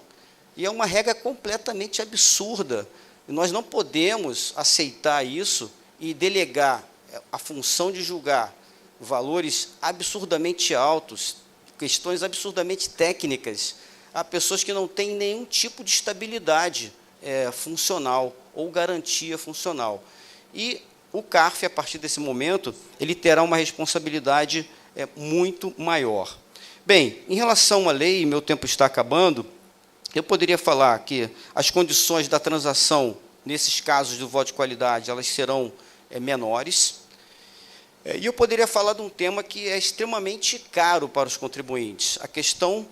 E é uma regra completamente absurda. E nós não podemos aceitar isso e delegar a função de julgar valores absurdamente altos, questões absurdamente técnicas, a pessoas que não têm nenhum tipo de estabilidade funcional ou garantia funcional. E o CARF, a partir desse momento, ele terá uma responsabilidade muito maior. Bem, em relação à lei, meu tempo está acabando, eu poderia falar que as condições da transação, nesses casos do voto de qualidade, elas serão menores. E eu poderia falar de um tema que é extremamente caro para os contribuintes, a questão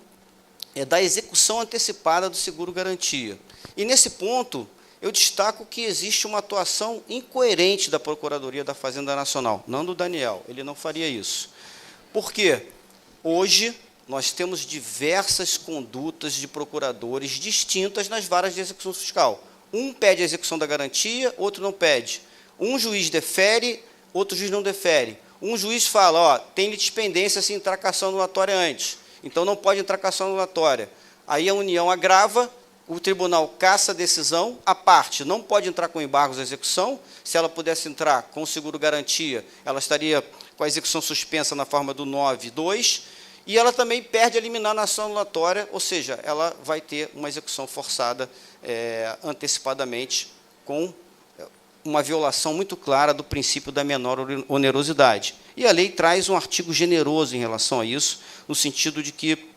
da execução antecipada do seguro-garantia. E, nesse ponto, eu destaco que existe uma atuação incoerente da Procuradoria da Fazenda Nacional, não do Daniel, ele não faria isso. Por quê? Hoje, nós temos diversas condutas de procuradores distintas nas varas de execução fiscal. Um pede a execução da garantia, outro não pede. Um juiz defere, outro juiz não defere. Um juiz fala, tem litispendência se entrar com ação anulatória antes, então não pode entrar com ação anulatória. Aí a União agrava, o tribunal cassa a decisão, a parte não pode entrar com embargos à execução, se ela pudesse entrar com seguro-garantia, ela estaria com com a execução suspensa na forma do 9.2, e ela também perde a liminar na ação anulatória, ou seja, ela vai ter uma execução forçada antecipadamente, com uma violação muito clara do princípio da menor onerosidade. E a lei traz um artigo generoso em relação a isso, no sentido de que,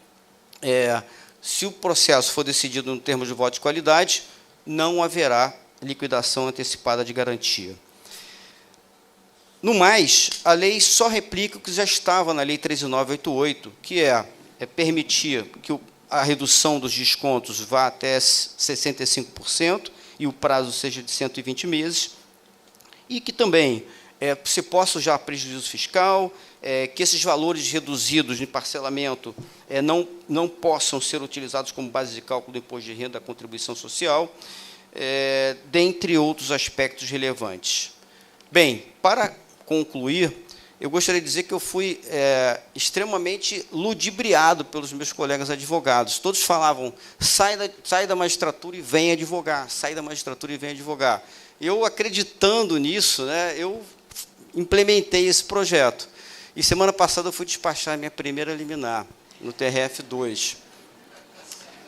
se o processo for decidido no termo de voto de qualidade, não haverá liquidação antecipada de garantia. No mais, a lei só replica o que já estava na Lei 13.988, que permitir que a redução dos descontos vá até 65% e o prazo seja de 120 meses, e que também se possa já prejuízo fiscal, que esses valores reduzidos de parcelamento não possam ser utilizados como base de cálculo do imposto de renda da contribuição social, dentre outros aspectos relevantes. Bem, para concluir, eu gostaria de dizer que eu fui extremamente ludibriado pelos meus colegas advogados. Todos falavam, sai da magistratura e vem advogar, sai da magistratura e vem advogar. Eu, acreditando nisso, eu implementei esse projeto. E semana passada eu fui despachar a minha primeira liminar, no TRF2.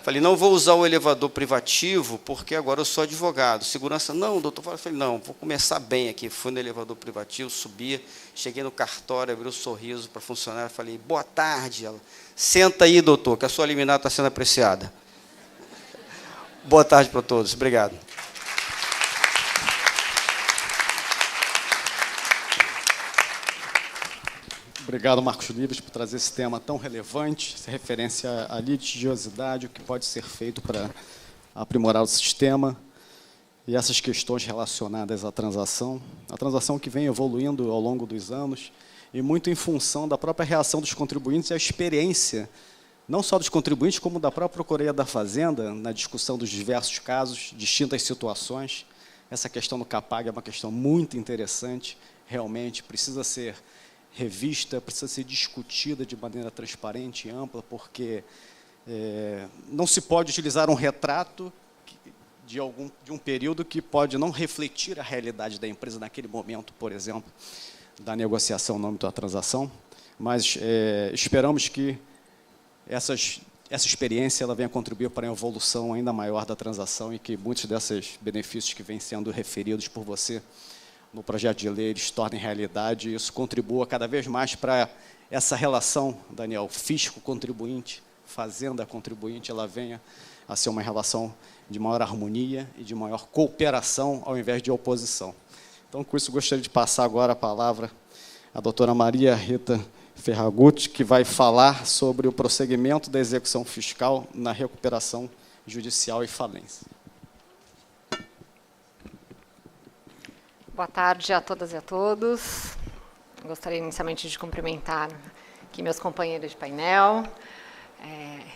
Falei, não vou usar o elevador privativo, porque agora eu sou advogado. Segurança, não, doutor. Eu falei, não, vou começar bem aqui. Fui no elevador privativo, subi, cheguei no cartório, abri um sorriso para a funcionária, falei, boa tarde. Ela, senta aí, doutor, que a sua liminar está sendo apreciada. Boa tarde para todos. Obrigado. Obrigado, Marcos Livres, por trazer esse tema tão relevante, essa referência à litigiosidade, o que pode ser feito para aprimorar o sistema e essas questões relacionadas à transação. A transação que vem evoluindo ao longo dos anos e muito em função da própria reação dos contribuintes e a experiência, não só dos contribuintes, como da própria Procuradoria da Fazenda, na discussão dos diversos casos, distintas situações. Essa questão do CAPAG é uma questão muito interessante, realmente precisa ser revista, precisa ser discutida de maneira transparente e ampla, porque não se pode utilizar um retrato de um período que pode não refletir a realidade da empresa naquele momento, por exemplo, da negociação no âmbito da transação, mas esperamos que essa experiência ela venha contribuir para a evolução ainda maior da transação e que muitos desses benefícios que vêm sendo referidos por você no projeto de lei, eles tornem realidade, e isso contribua cada vez mais para essa relação, Daniel, fisco-contribuinte, fazenda-contribuinte, ela venha a ser uma relação de maior harmonia e de maior cooperação, ao invés de oposição. Então, com isso, gostaria de passar agora a palavra à doutora Maria Rita Ferragut, que vai falar sobre o prosseguimento da execução fiscal na recuperação judicial e falência. Boa tarde a todas e a todos. Gostaria inicialmente de cumprimentar aqui meus companheiros de painel,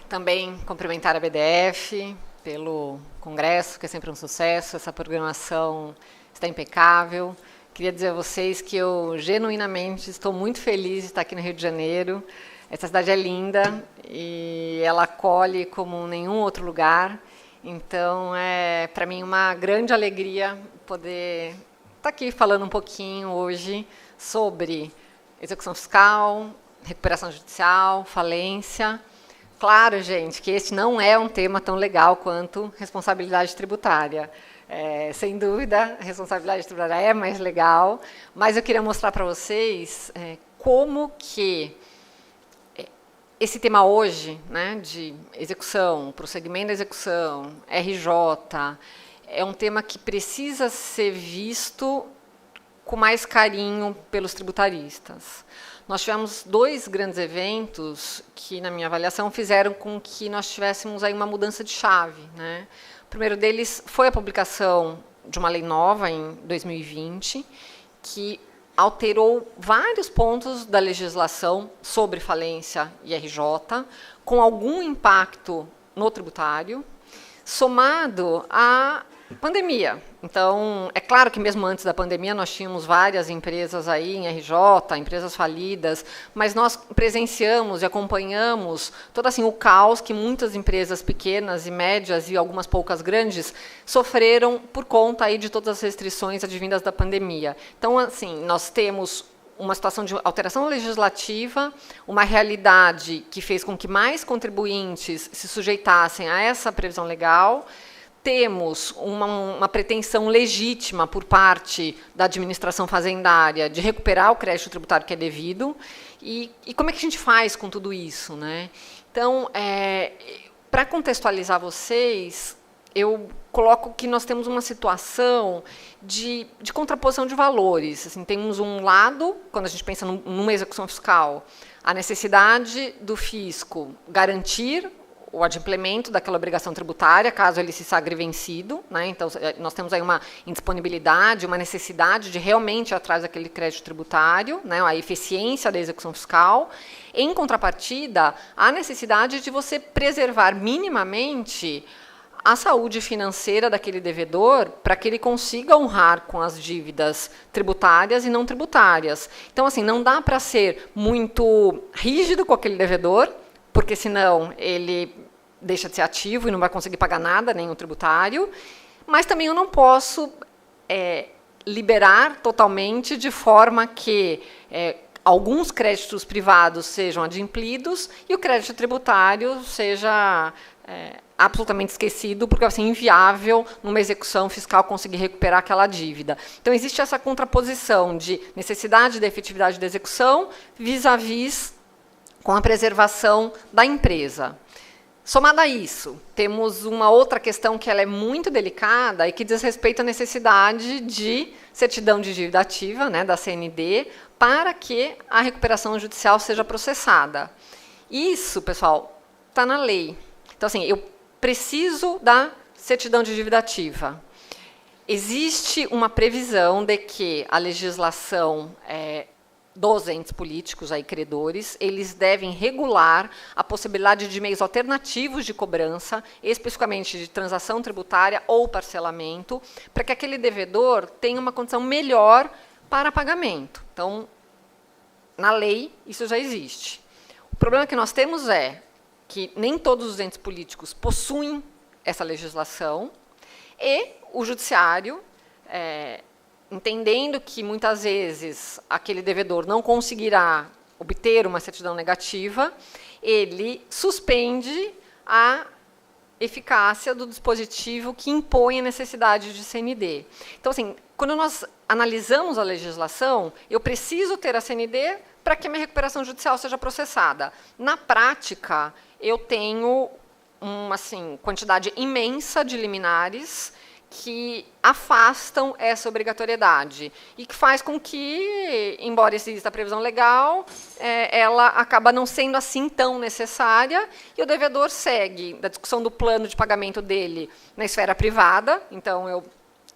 também cumprimentar a BDF pelo congresso, que é sempre um sucesso, essa programação está impecável. Queria dizer a vocês que eu genuinamente estou muito feliz de estar aqui no Rio de Janeiro. Essa cidade é linda e ela acolhe como nenhum outro lugar. Então, é para mim uma grande alegria poder estar aqui falando um pouquinho hoje sobre execução fiscal, recuperação judicial, falência. Claro, gente, que esse não é um tema tão legal quanto responsabilidade tributária. Sem dúvida, a responsabilidade tributária é mais legal, mas eu queria mostrar para vocês como que esse tema hoje, né, de execução, prosseguimento da execução, RJ, é um tema que precisa ser visto com mais carinho pelos tributaristas. Nós tivemos 2 grandes eventos que, na minha avaliação, fizeram com que nós tivéssemos aí uma mudança de chave, né? O primeiro deles foi a publicação de uma lei nova em 2020, que alterou vários pontos da legislação sobre falência e RJ, com algum impacto no tributário, somado à pandemia. Então, é claro que mesmo antes da pandemia nós tínhamos várias empresas aí em RJ, empresas falidas, mas nós presenciamos e acompanhamos todo assim o caos que muitas empresas pequenas e médias e algumas poucas grandes sofreram por conta aí de todas as restrições advindas da pandemia. Então, assim, nós temos uma situação de alteração legislativa, uma realidade que fez com que mais contribuintes se sujeitassem a essa previsão legal. Temos uma pretensão legítima por parte da administração fazendária de recuperar o crédito tributário que é devido. E como é que a gente faz com tudo isso, né? Então, para contextualizar vocês, eu coloco que nós temos uma situação de contraposição de valores. Assim, temos um lado, quando a gente pensa numa execução fiscal, a necessidade do fisco garantir o adimplemento daquela obrigação tributária, caso ele se sagre vencido, né? Então, nós temos aí uma indisponibilidade, uma necessidade de realmente ir atrás daquele crédito tributário, né? A eficiência da execução fiscal. Em contrapartida, a necessidade de você preservar minimamente a saúde financeira daquele devedor para que ele consiga honrar com as dívidas tributárias e não tributárias. Então, assim, não dá para ser muito rígido com aquele devedor, porque senão ele deixa de ser ativo e não vai conseguir pagar nada, nem o tributário, mas também eu não posso liberar totalmente de forma que alguns créditos privados sejam adimplidos e o crédito tributário seja absolutamente esquecido, porque assim, é inviável numa execução fiscal conseguir recuperar aquela dívida. Então, existe essa contraposição de necessidade da efetividade da execução vis-à-vis com a preservação da empresa. Somada a isso, temos uma outra questão que ela é muito delicada e que diz respeito à necessidade de certidão de dívida ativa, né, da CND, para que a recuperação judicial seja processada. Isso, pessoal, está na lei. Então, assim, eu preciso da certidão de dívida ativa. Existe uma previsão de que a legislação dos entes políticos, aí, credores, eles devem regular a possibilidade de meios alternativos de cobrança, especificamente de transação tributária ou parcelamento, para que aquele devedor tenha uma condição melhor para pagamento. Então, na lei, isso já existe. O problema que nós temos é que nem todos os entes políticos possuem essa legislação e o judiciário, entendendo que, muitas vezes, aquele devedor não conseguirá obter uma certidão negativa, ele suspende a eficácia do dispositivo que impõe a necessidade de CND. Então, assim, quando nós analisamos a legislação, eu preciso ter a CND para que a minha recuperação judicial seja processada. Na prática, eu tenho uma quantidade imensa de liminares que afastam essa obrigatoriedade e que faz com que, embora exista a previsão legal, ela acaba não sendo assim tão necessária e o devedor segue da discussão do plano de pagamento dele na esfera privada. Então, eu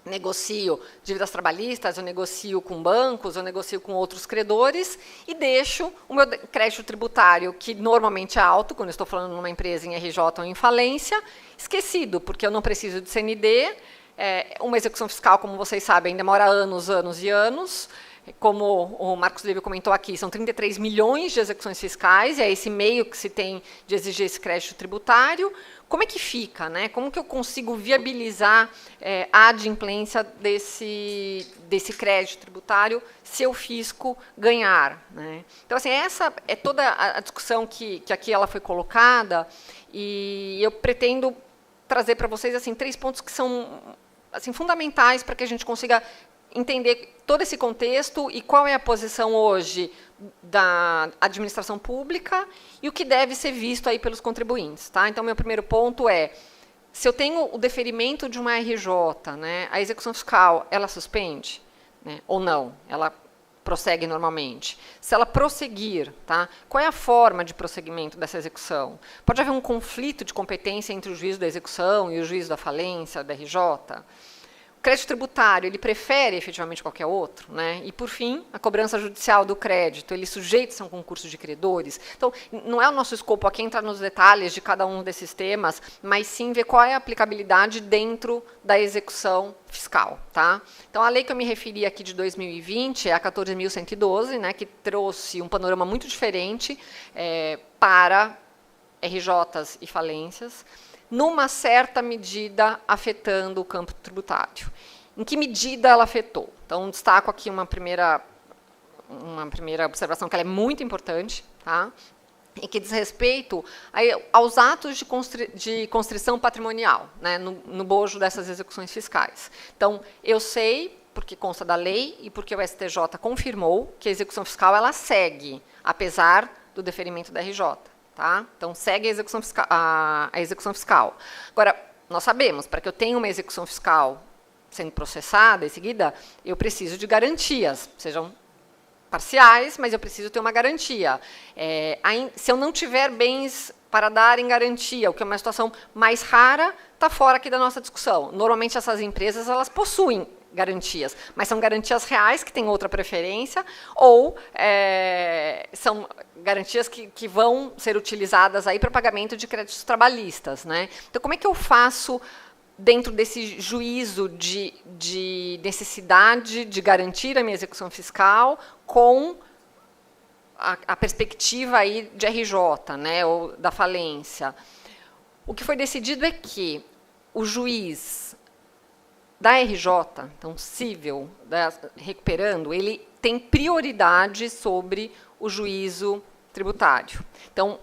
negocio dívidas trabalhistas, eu negocio com bancos, eu negocio com outros credores e deixo o meu crédito tributário, que normalmente é alto, quando eu estou falando numa empresa em RJ ou em falência, esquecido, porque eu não preciso de CND. Uma execução fiscal, como vocês sabem, demora anos, anos e anos. Como o Marcos Lívio comentou aqui, são 33 milhões de execuções fiscais, e é esse meio que se tem de exigir esse crédito tributário. Como é que fica, né? Como que eu consigo viabilizar a adimplência desse crédito tributário se o fisco ganhar, né? Então, assim, essa é toda a discussão que aqui ela foi colocada, e eu pretendo trazer para vocês assim 3 pontos que são assim fundamentais para que a gente consiga entender todo esse contexto e qual é a posição hoje da administração pública e o que deve ser visto aí pelos contribuintes, tá? Então, meu primeiro ponto é, se eu tenho o deferimento de uma RJ, né, a execução fiscal, ela suspende, né, ou não? Ela prossegue normalmente. Se ela prosseguir, tá, qual é a forma de prosseguimento dessa execução? Pode haver um conflito de competência entre o juízo da execução e o juízo da falência, da RJ? O crédito tributário, ele prefere efetivamente qualquer outro, né? E, por fim, a cobrança judicial do crédito, ele sujeita-se a um concurso de credores. Então, não é o nosso escopo aqui entrar nos detalhes de cada um desses temas, mas sim ver qual é a aplicabilidade dentro da execução fiscal, tá? Então, a lei que eu me referi aqui de 2020 é a 14.112, né, que trouxe um panorama muito diferente para RJs e falências, numa certa medida afetando o campo tributário. Em que medida ela afetou? Então, destaco aqui uma primeira uma primeira observação, que ela é muito importante, tá? E que diz respeito aos atos de constrição patrimonial, né, no bojo dessas execuções fiscais. Então, eu sei, porque consta da lei e porque o STJ confirmou que a execução fiscal ela segue, apesar do deferimento da RJ. Tá? Então, segue a execução fiscal. Agora, nós sabemos, para que eu tenha uma execução fiscal sendo processada em seguida, eu preciso de garantias, sejam parciais, mas eu preciso ter uma garantia. Se eu não tiver bens para dar em garantia, o que é uma situação mais rara, está fora aqui da nossa discussão. Normalmente, essas empresas elas possuem garantias, mas são garantias reais, que têm outra preferência, ou são garantias que vão ser utilizadas aí para pagamento de créditos trabalhistas. Né? Então, como é que eu faço, dentro desse juízo de necessidade de garantir a minha execução fiscal com a perspectiva aí de RJ, né, ou da falência? O que foi decidido é que o juiz da RJ, então cível, recuperando, ele tem prioridade sobre o juízo tributário. Então,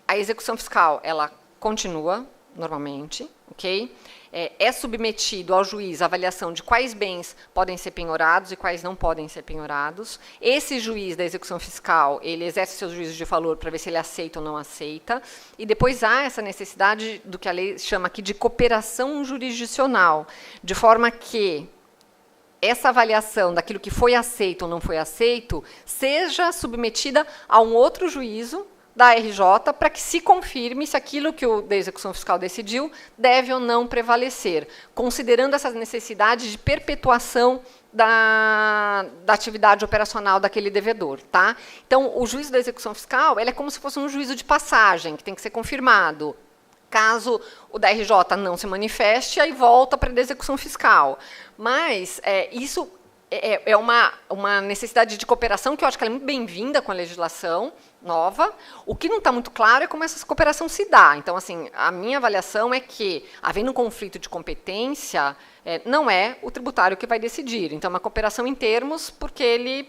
a execução fiscal, ela continua normalmente, ok? É submetido ao juiz a avaliação de quais bens podem ser penhorados e quais não podem ser penhorados. Esse juiz da execução fiscal, ele exerce seus juízos de valor para ver se ele aceita ou não aceita. E depois há essa necessidade do que a lei chama aqui de cooperação jurisdicional, de forma que essa avaliação daquilo que foi aceito ou não foi aceito seja submetida a um outro juízo da RJ, para que se confirme se aquilo que o da execução fiscal decidiu deve ou não prevalecer, considerando essa necessidade de perpetuação da atividade operacional daquele devedor. Tá? Então, o juízo da execução fiscal ele é como se fosse um juízo de passagem, que tem que ser confirmado. Caso o da RJ não se manifeste, aí volta para a execução fiscal. Mas isso é uma necessidade de cooperação que eu acho que ela é muito bem-vinda com a legislação nova. O que não está muito claro é como essa cooperação se dá. Então, assim, a minha avaliação é que, havendo um conflito de competência, não é o tributário que vai decidir. Então, é uma cooperação em termos, porque ele,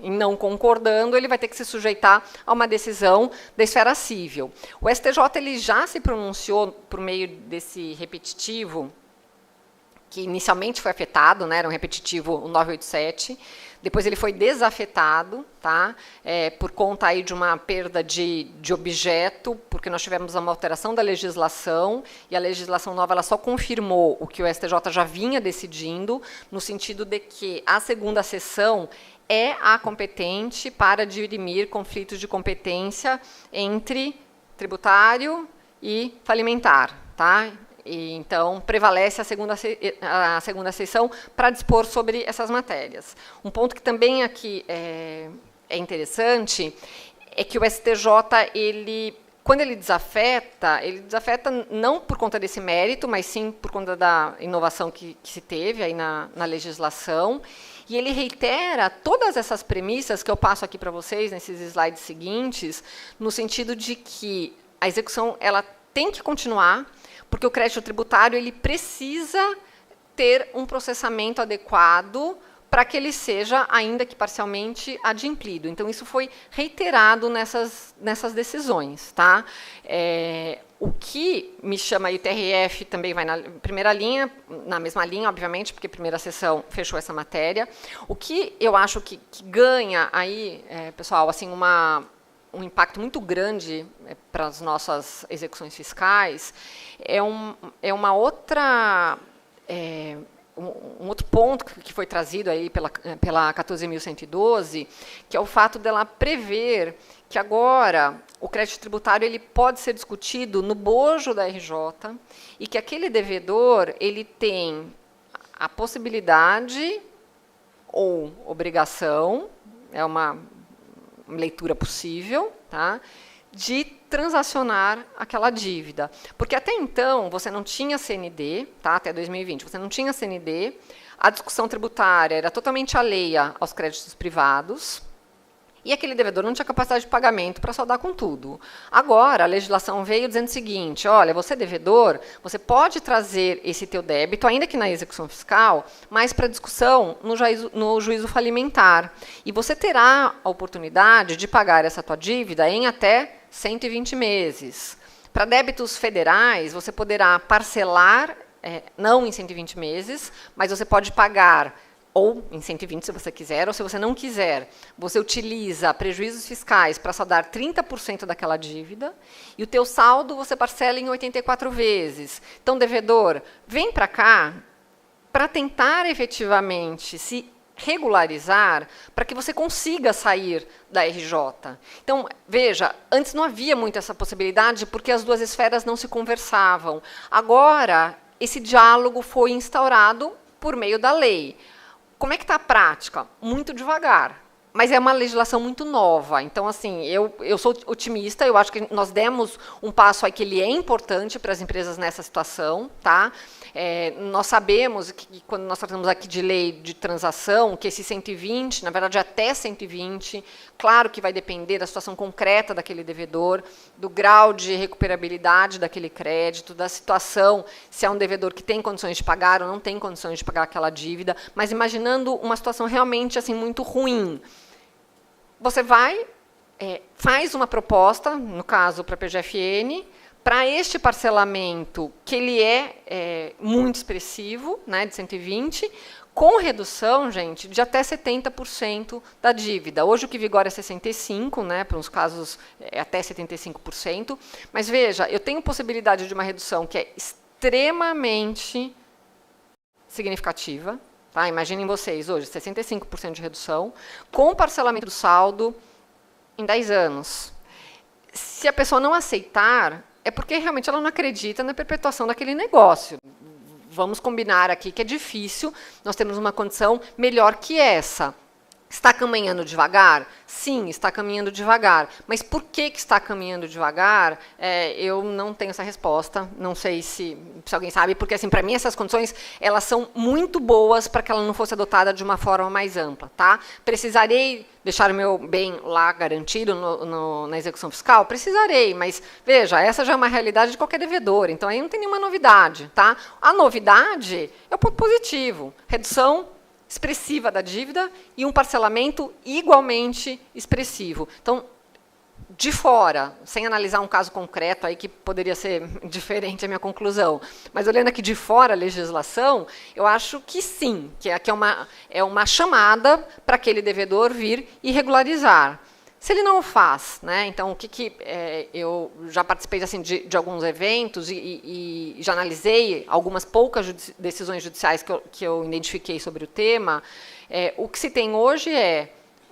em não concordando, ele vai ter que se sujeitar a uma decisão da esfera civil. O STJ ele já se pronunciou por meio desse repetitivo, que inicialmente foi afetado, né, era um repetitivo, o 987, depois ele foi desafetado, tá, por conta aí de uma perda de objeto, porque nós tivemos uma alteração da legislação, e a legislação nova ela só confirmou o que o STJ já vinha decidindo, no sentido de que a segunda seção é a competente para dirimir conflitos de competência entre tributário e falimentar. Tá? E, então, prevalece a segunda seção para dispor sobre essas matérias. Um ponto que também aqui é interessante é que o STJ, quando ele desafeta não por conta desse mérito, mas sim por conta da inovação que se teve aí na legislação, e ele reitera todas essas premissas que eu passo aqui para vocês nesses slides seguintes, no sentido de que a execução ela tem que continuar, porque o crédito tributário ele precisa ter um processamento adequado para que ele seja, ainda que parcialmente, adimplido. Então, isso foi reiterado nessas decisões. Tá? O que me chama, e o TRF também vai na primeira linha, na mesma linha, obviamente, porque a primeira sessão fechou essa matéria. O que eu acho que ganha aí, pessoal, assim, um impacto muito grande para as nossas execuções fiscais uma outra um outro ponto que foi trazido aí pela 14.112, que é o fato dela prever que agora o crédito tributário ele pode ser discutido no bojo da RJ e que aquele devedor ele tem a possibilidade ou obrigação, é uma leitura possível, tá, de transacionar aquela dívida. Porque até então você não tinha CND, tá, até 2020, você não tinha CND, a discussão tributária era totalmente alheia aos créditos privados, E aquele devedor não tinha capacidade de pagamento para saldar com tudo. Agora, a legislação veio dizendo o seguinte, olha, você devedor, você pode trazer esse teu débito, ainda que na execução fiscal, mas para discussão no juízo falimentar. E você terá a oportunidade de pagar essa tua dívida em até 120 meses. Para débitos federais, você poderá parcelar, não em 120 meses, mas você pode pagar ou em 120 se você quiser, ou se você não quiser, você utiliza prejuízos fiscais para saldar 30% daquela dívida, e o teu saldo você parcela em 84 vezes. Então, devedor, vem para cá para tentar efetivamente se regularizar para que você consiga sair da RJ. Então, veja, antes não havia muito essa possibilidade porque as duas esferas não se conversavam. Agora, esse diálogo foi instaurado por meio da lei. Como é que está a prática? Muito devagar, mas é uma legislação muito nova. Então, assim, eu sou otimista, eu acho que nós demos um passo aí que ele é importante para as empresas nessa situação, tá? Nós sabemos que quando nós tratamos aqui de lei de transação, que esse 120, na verdade, até 120, claro que vai depender da situação concreta daquele devedor, do grau de recuperabilidade daquele crédito, da situação, se é um devedor que tem condições de pagar ou não tem condições de pagar aquela dívida, mas imaginando uma situação realmente assim muito ruim, você vai, faz uma proposta, no caso para a PGFN, para este parcelamento, que ele é muito expressivo, né, de 120, com redução, gente, de até 70% da dívida. Hoje o que vigora é 65%, né, para uns casos até 75%. Mas veja, eu tenho possibilidade de uma redução que é extremamente significativa. Tá? Imaginem vocês, hoje, 65% de redução, com parcelamento do saldo em 10 anos. Se a pessoa não aceitar, é porque realmente ela não acredita na perpetuação daquele negócio. Vamos combinar aqui que é difícil, nós temos uma condição melhor que essa. Está caminhando devagar? Sim, está caminhando devagar. Mas por que está caminhando devagar? Eu não tenho essa resposta. Não sei se alguém sabe, porque assim, para mim essas condições elas são muito boas para que ela não fosse adotada de uma forma mais ampla. Tá? Precisarei deixar o meu bem lá garantido na execução fiscal? Precisarei, mas veja, essa já é uma realidade de qualquer devedor, então aí não tem nenhuma novidade. Tá? A novidade é o ponto positivo, redução expressiva da dívida e um parcelamento igualmente expressivo. Então, de fora, sem analisar um caso concreto, aí que poderia ser diferente a minha conclusão, mas olhando aqui de fora a legislação, eu acho que sim, que aqui é uma chamada para aquele devedor vir e regularizar. Se ele não o faz, né? Então, eu já participei assim, de alguns eventos e já analisei algumas poucas decisões judiciais que eu identifiquei sobre o tema. O que se tem hoje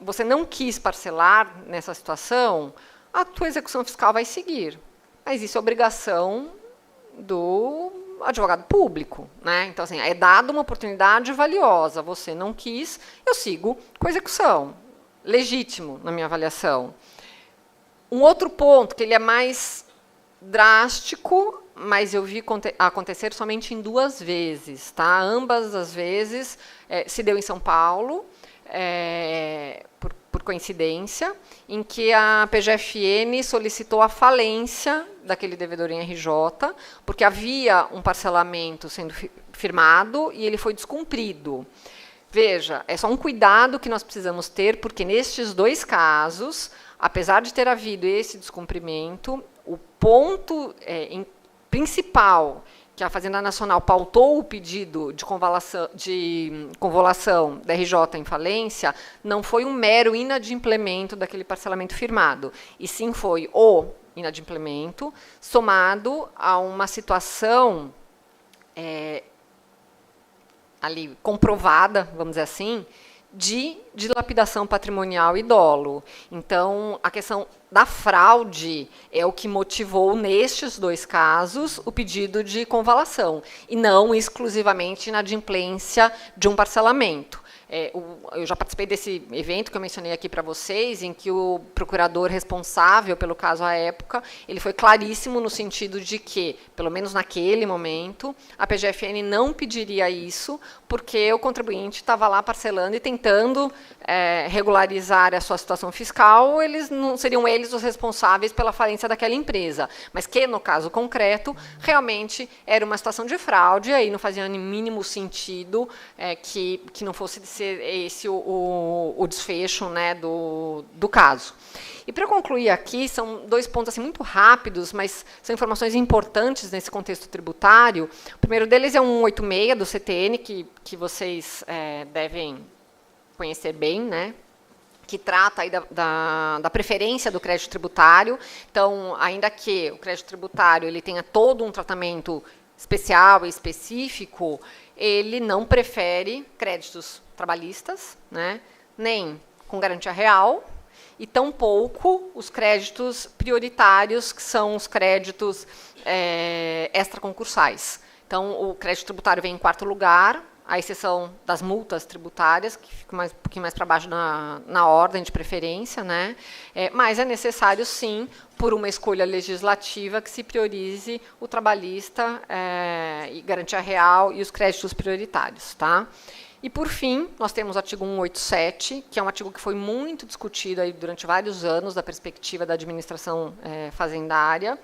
você não quis parcelar nessa situação, a tua execução fiscal vai seguir. Mas isso é obrigação do advogado público. Né? Então, assim, é dada uma oportunidade valiosa. Você não quis, eu sigo com a execução. Legítimo, na minha avaliação. Um outro ponto, que ele é mais drástico, mas eu vi acontecer somente em 2 vezes. Tá? Ambas as vezes se deu em São Paulo, por coincidência, em que a PGFN solicitou a falência daquele devedor em RJ, porque havia um parcelamento sendo firmado e ele foi descumprido. Veja, é só um cuidado que nós precisamos ter, porque nestes 2 casos, apesar de ter havido esse descumprimento, o ponto principal que a Fazenda Nacional pautou o pedido de convolução da RJ em falência não foi um mero inadimplemento daquele parcelamento firmado, e sim foi o inadimplemento somado a uma situação ali comprovada, vamos dizer assim, de dilapidação patrimonial e dolo. Então, a questão da fraude é o que motivou, nestes 2 casos, o pedido de convalação, e não exclusivamente inadimplência de um parcelamento. eu já participei desse evento que eu mencionei aqui para vocês, em que o procurador responsável pelo caso à época, ele foi claríssimo no sentido de que, pelo menos naquele momento, a PGFN não pediria isso, porque o contribuinte estava lá parcelando e tentando regularizar a sua situação fiscal, eles não seriam eles os responsáveis pela falência daquela empresa, mas que, no caso concreto, realmente era uma situação de fraude, aí não fazia no mínimo sentido que não fosse ser esse o desfecho, né, do caso. E, para concluir aqui, são 2 pontos assim, muito rápidos, mas são informações importantes nesse contexto tributário. O primeiro deles é um 186 do CTN, que vocês devem conhecer bem, né? Que trata aí da preferência do crédito tributário. Então, ainda que o crédito tributário ele tenha todo um tratamento especial e específico, ele não prefere créditos trabalhistas, né, nem com garantia real, e tampouco os créditos prioritários, que são os créditos extraconcursais. Então, o crédito tributário vem em 4º lugar, à exceção das multas tributárias, que ficam um pouquinho mais para baixo na ordem de preferência, né? Mas é necessário, sim, por uma escolha legislativa, que se priorize o trabalhista, e garantia real e os créditos prioritários. Tá? E, por fim, nós temos o artigo 187, que é um artigo que foi muito discutido aí durante vários anos, da perspectiva da administração fazendária,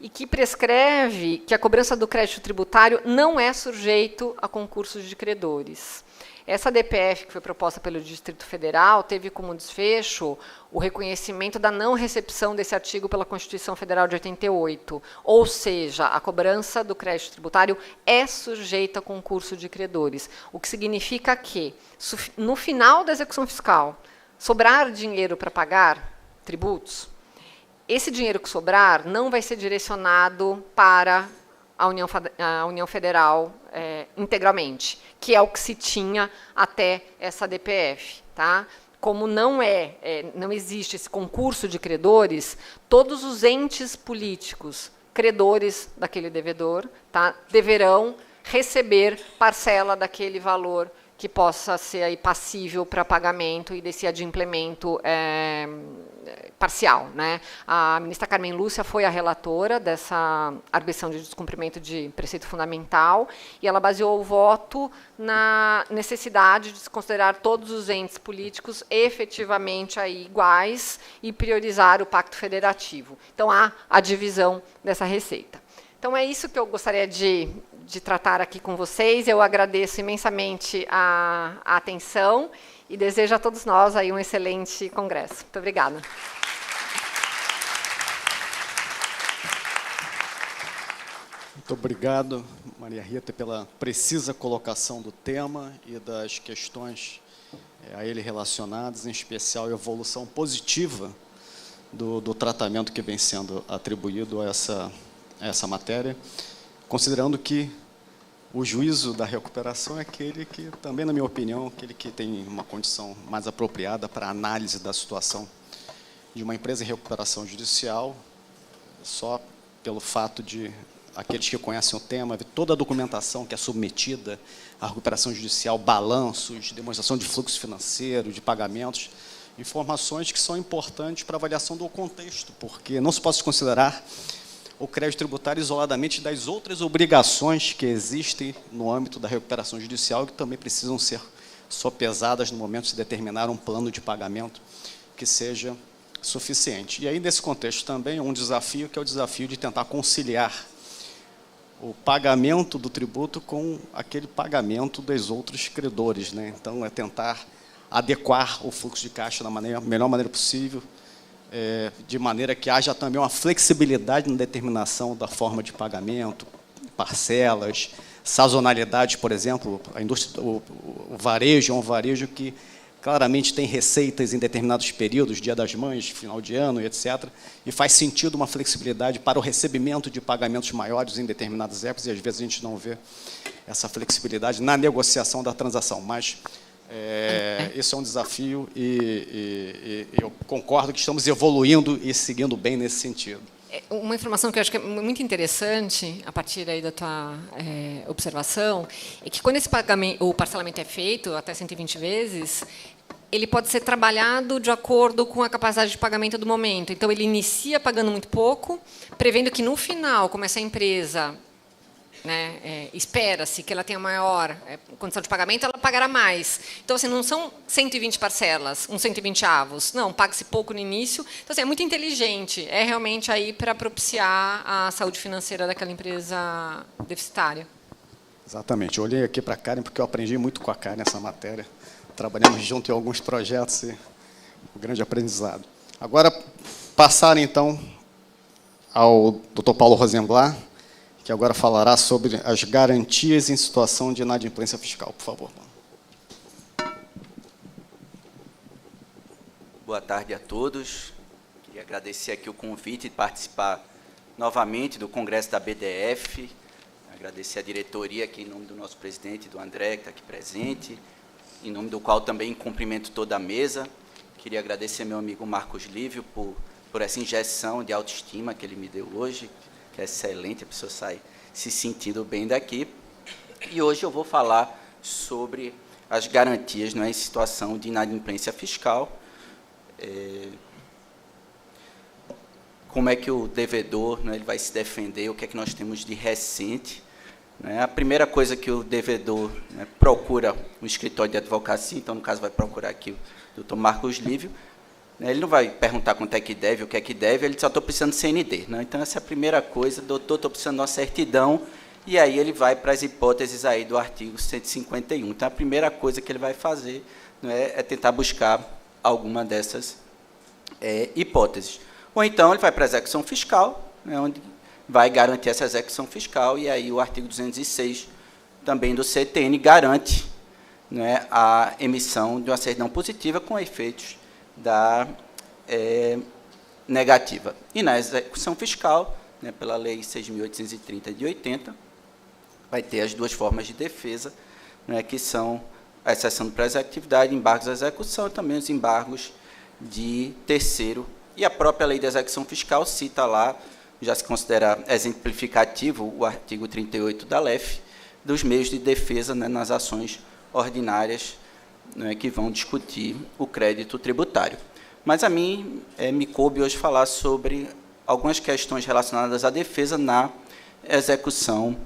e que prescreve que a cobrança do crédito tributário não é sujeito a concursos de credores. Essa DPF, que foi proposta pelo Distrito Federal, teve como desfecho o reconhecimento da não recepção desse artigo pela Constituição Federal de 88, ou seja, a cobrança do crédito tributário é sujeita a concurso de credores, o que significa que, no final da execução fiscal, sobrar dinheiro para pagar tributos, esse dinheiro que sobrar não vai ser direcionado para a União Federal integralmente, que é o que se tinha até essa DPF. Tá? Como não existe esse concurso de credores, todos os entes políticos credores daquele devedor, tá, deverão receber parcela daquele valor que possa ser aí passível para pagamento e desse adimplemento parcial. Né? A ministra Carmen Lúcia foi a relatora dessa arguição de descumprimento de preceito fundamental e ela baseou o voto na necessidade de se considerar todos os entes políticos efetivamente aí iguais e priorizar o pacto federativo. Então, há a divisão dessa receita. Então, é isso que eu gostaria de tratar aqui com vocês. Eu agradeço imensamente a atenção e desejo a todos nós aí um excelente congresso. Muito obrigada. Muito obrigado, Maria Rita, pela precisa colocação do tema e das questões a ele relacionadas, em especial a evolução positiva do tratamento que vem sendo atribuído a essa matéria, considerando que o juízo da recuperação é aquele que, também na minha opinião, aquele que tem uma condição mais apropriada para a análise da situação de uma empresa em recuperação judicial, só pelo fato de aqueles que conhecem o tema, toda a documentação que é submetida à recuperação judicial, balanços, demonstração de fluxo financeiro, de pagamentos, informações que são importantes para a avaliação do contexto, porque não se pode considerar o crédito tributário isoladamente das outras obrigações que existem no âmbito da recuperação judicial, que também precisam ser sopesadas no momento de se determinar um plano de pagamento que seja suficiente. E aí, nesse contexto também, um desafio, que é o desafio de tentar conciliar o pagamento do tributo com aquele pagamento dos outros credores. Né? Então, é tentar adequar o fluxo de caixa da melhor maneira possível, de maneira que haja também uma flexibilidade na determinação da forma de pagamento, parcelas, sazonalidade, por exemplo. A indústria, o varejo é um varejo que claramente tem receitas em determinados períodos, Dia das Mães, final de ano, etc., e faz sentido uma flexibilidade para o recebimento de pagamentos maiores em determinadas épocas, e às vezes a gente não vê essa flexibilidade na negociação da transação, mas esse é um desafio e eu concordo que estamos evoluindo e seguindo bem nesse sentido. Uma informação que eu acho que é muito interessante, a partir aí da tua observação, é que quando o parcelamento é feito, até 120 vezes, ele pode ser trabalhado de acordo com a capacidade de pagamento do momento. Então, ele inicia pagando muito pouco, prevendo que, no final, como essa empresa, né, espera-se que ela tenha maior condição de pagamento, ela pagará mais. Então, assim, não são 120 parcelas, uns 120 avos. Não, paga-se pouco no início. Então, assim, é muito inteligente. É realmente aí para propiciar a saúde financeira daquela empresa deficitária. Exatamente. Eu olhei aqui para a Karen, porque eu aprendi muito com a Karen nessa matéria. Trabalhamos junto em alguns projetos e um grande aprendizado. Agora, passar, então, ao Dr. Paulo Rosenblatt, que agora falará sobre as garantias em situação de inadimplência fiscal. Por favor. Boa tarde a todos. Queria agradecer aqui o convite de participar novamente do Congresso da BDF. Agradecer a diretoria aqui em nome do nosso presidente, do André, que está aqui presente, em nome do qual também cumprimento toda a mesa. Queria agradecer ao meu amigo Marcos Lívio por essa injeção de autoestima que ele me deu hoje, que é excelente, a pessoa sai se sentindo bem daqui. E hoje eu vou falar sobre as garantias, não é, em situação de inadimplência fiscal. Como é que o devedor, né, ele vai se defender, o que é que nós temos de recente. A primeira coisa que o devedor, né, procura um escritório de advocacia, então, no caso, vai procurar aqui o Dr. Marcos Lívio, né, ele não vai perguntar quanto é que deve, o que é que deve, ele só está precisando de CND. Né? Então, essa é a primeira coisa, doutor, estou precisando de uma certidão, e aí ele vai para as hipóteses aí do artigo 151. Então, a primeira coisa que ele vai fazer, né, é tentar buscar alguma dessas hipóteses. Ou então, ele vai para a execução fiscal, né, onde vai garantir essa execução fiscal, e aí o artigo 206 também do CTN garante, né, a emissão de uma certidão positiva com efeitos da negativa. E na execução fiscal, né, pela Lei 6.830 de 80, vai ter as duas formas de defesa, né, que são a exceção de pré-executividade, embargos à execução e também os embargos de terceiro. E a própria Lei de Execução Fiscal cita lá, já se considera exemplificativo, o artigo 38 da LEF, dos meios de defesa, né, nas ações ordinárias, né, que vão discutir o crédito tributário. Mas a mim me coube hoje falar sobre algumas questões relacionadas à defesa na execução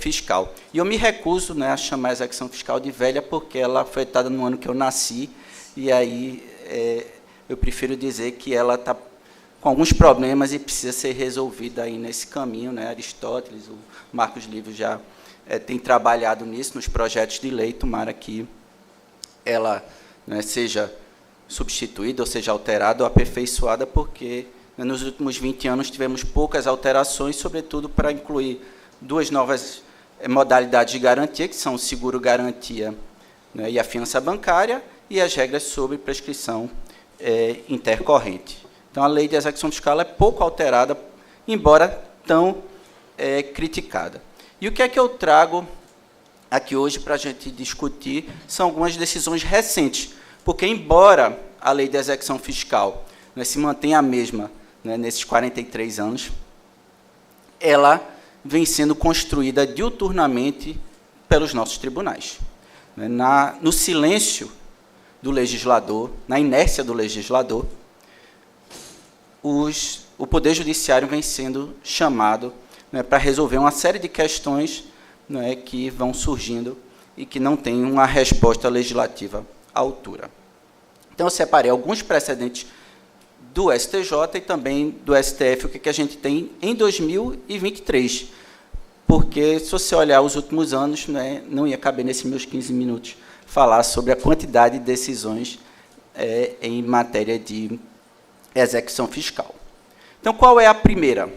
fiscal. E eu me recuso, né, a chamar a execução fiscal de velha, porque ela foi editada no ano que eu nasci, e aí eu prefiro dizer que ela está com alguns problemas e precisa ser resolvida aí nesse caminho, né? Aristóteles, o Marcos Lívio já tem trabalhado nisso, nos projetos de lei, tomara que ela, né, seja substituída, ou seja alterada ou aperfeiçoada, porque, né, nos últimos 20 anos tivemos poucas alterações, sobretudo para incluir duas novas modalidades de garantia, que são o seguro-garantia, né, e a fiança bancária, e as regras sobre prescrição intercorrente. Então, a lei de execução fiscal é pouco alterada, embora tão criticada. E o que é que eu trago aqui hoje para a gente discutir são algumas decisões recentes, porque, embora a lei de execução fiscal, né, se mantenha a mesma, né, nesses 43 anos, ela vem sendo construída diuturnamente pelos nossos tribunais. Né, no silêncio do legislador, na inércia do legislador, o Poder Judiciário vem sendo chamado, né, para resolver uma série de questões, né, que vão surgindo e que não têm uma resposta legislativa à altura. Então, eu separei alguns precedentes do STJ e também do STF, o que a gente tem em 2023, porque, se você olhar os últimos anos, né, não ia caber nesses meus 15 minutos falar sobre a quantidade de decisões em matéria de execução fiscal. Então, qual é a primeira?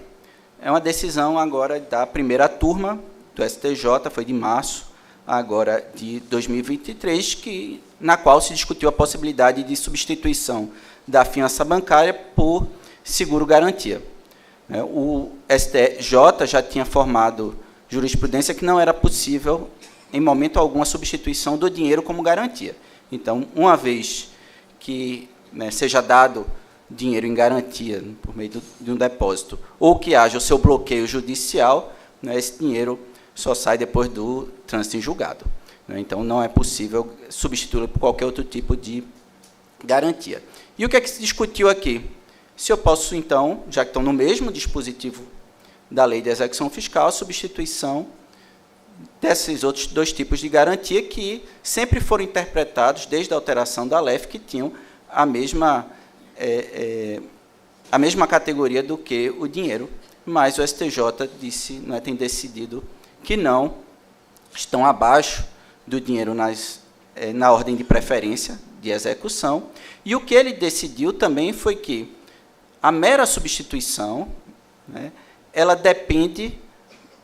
É uma decisão agora da primeira turma do STJ, foi de março, agora de 2023, na qual se discutiu a possibilidade de substituição da fiança bancária por seguro-garantia. O STJ já tinha formado jurisprudência que não era possível, em momento algum, a substituição do dinheiro como garantia. Então, uma vez que, né, seja dado dinheiro em garantia por meio de um depósito, ou que haja o seu bloqueio judicial, né, esse dinheiro só sai depois do trânsito em julgado. Né, então, não é possível substituí-lo por qualquer outro tipo de garantia. E o que é que se discutiu aqui? Se eu posso, então, já que estão no mesmo dispositivo da lei de execução fiscal, a substituição desses outros dois tipos de garantia que sempre foram interpretados, desde a alteração da LEF, que tinham a mesma categoria do que o dinheiro, mas o STJ disse, né, tem decidido que não, estão abaixo do dinheiro na ordem de preferência de execução, e o que ele decidiu também foi que a mera substituição, né, ela depende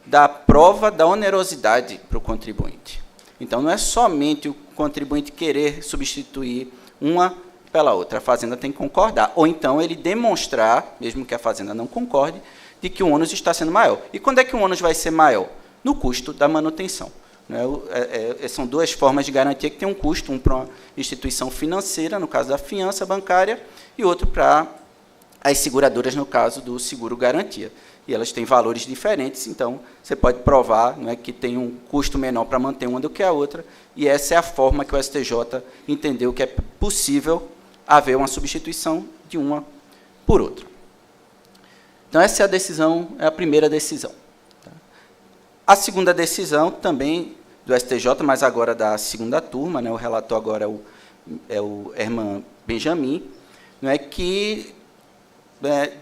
da prova da onerosidade para o contribuinte. Então, não é somente o contribuinte querer substituir uma pela outra, a Fazenda tem que concordar, ou então ele demonstrar, mesmo que a Fazenda não concorde, de que o ônus está sendo maior. E quando é que o ônus vai ser maior? No custo da manutenção. São duas formas de garantia que tem um custo, um para uma instituição financeira, no caso da fiança bancária, e outro para as seguradoras, no caso do seguro-garantia. E elas têm valores diferentes, então você pode provar, não é, que tem um custo menor para manter uma do que a outra, e essa é a forma que o STJ entendeu que é possível haver uma substituição de uma por outra. Então, essa é a decisão, é a primeira decisão. A segunda decisão, também do STJ, mas agora da segunda turma, né, o relator agora é o Herman Benjamin, não é, que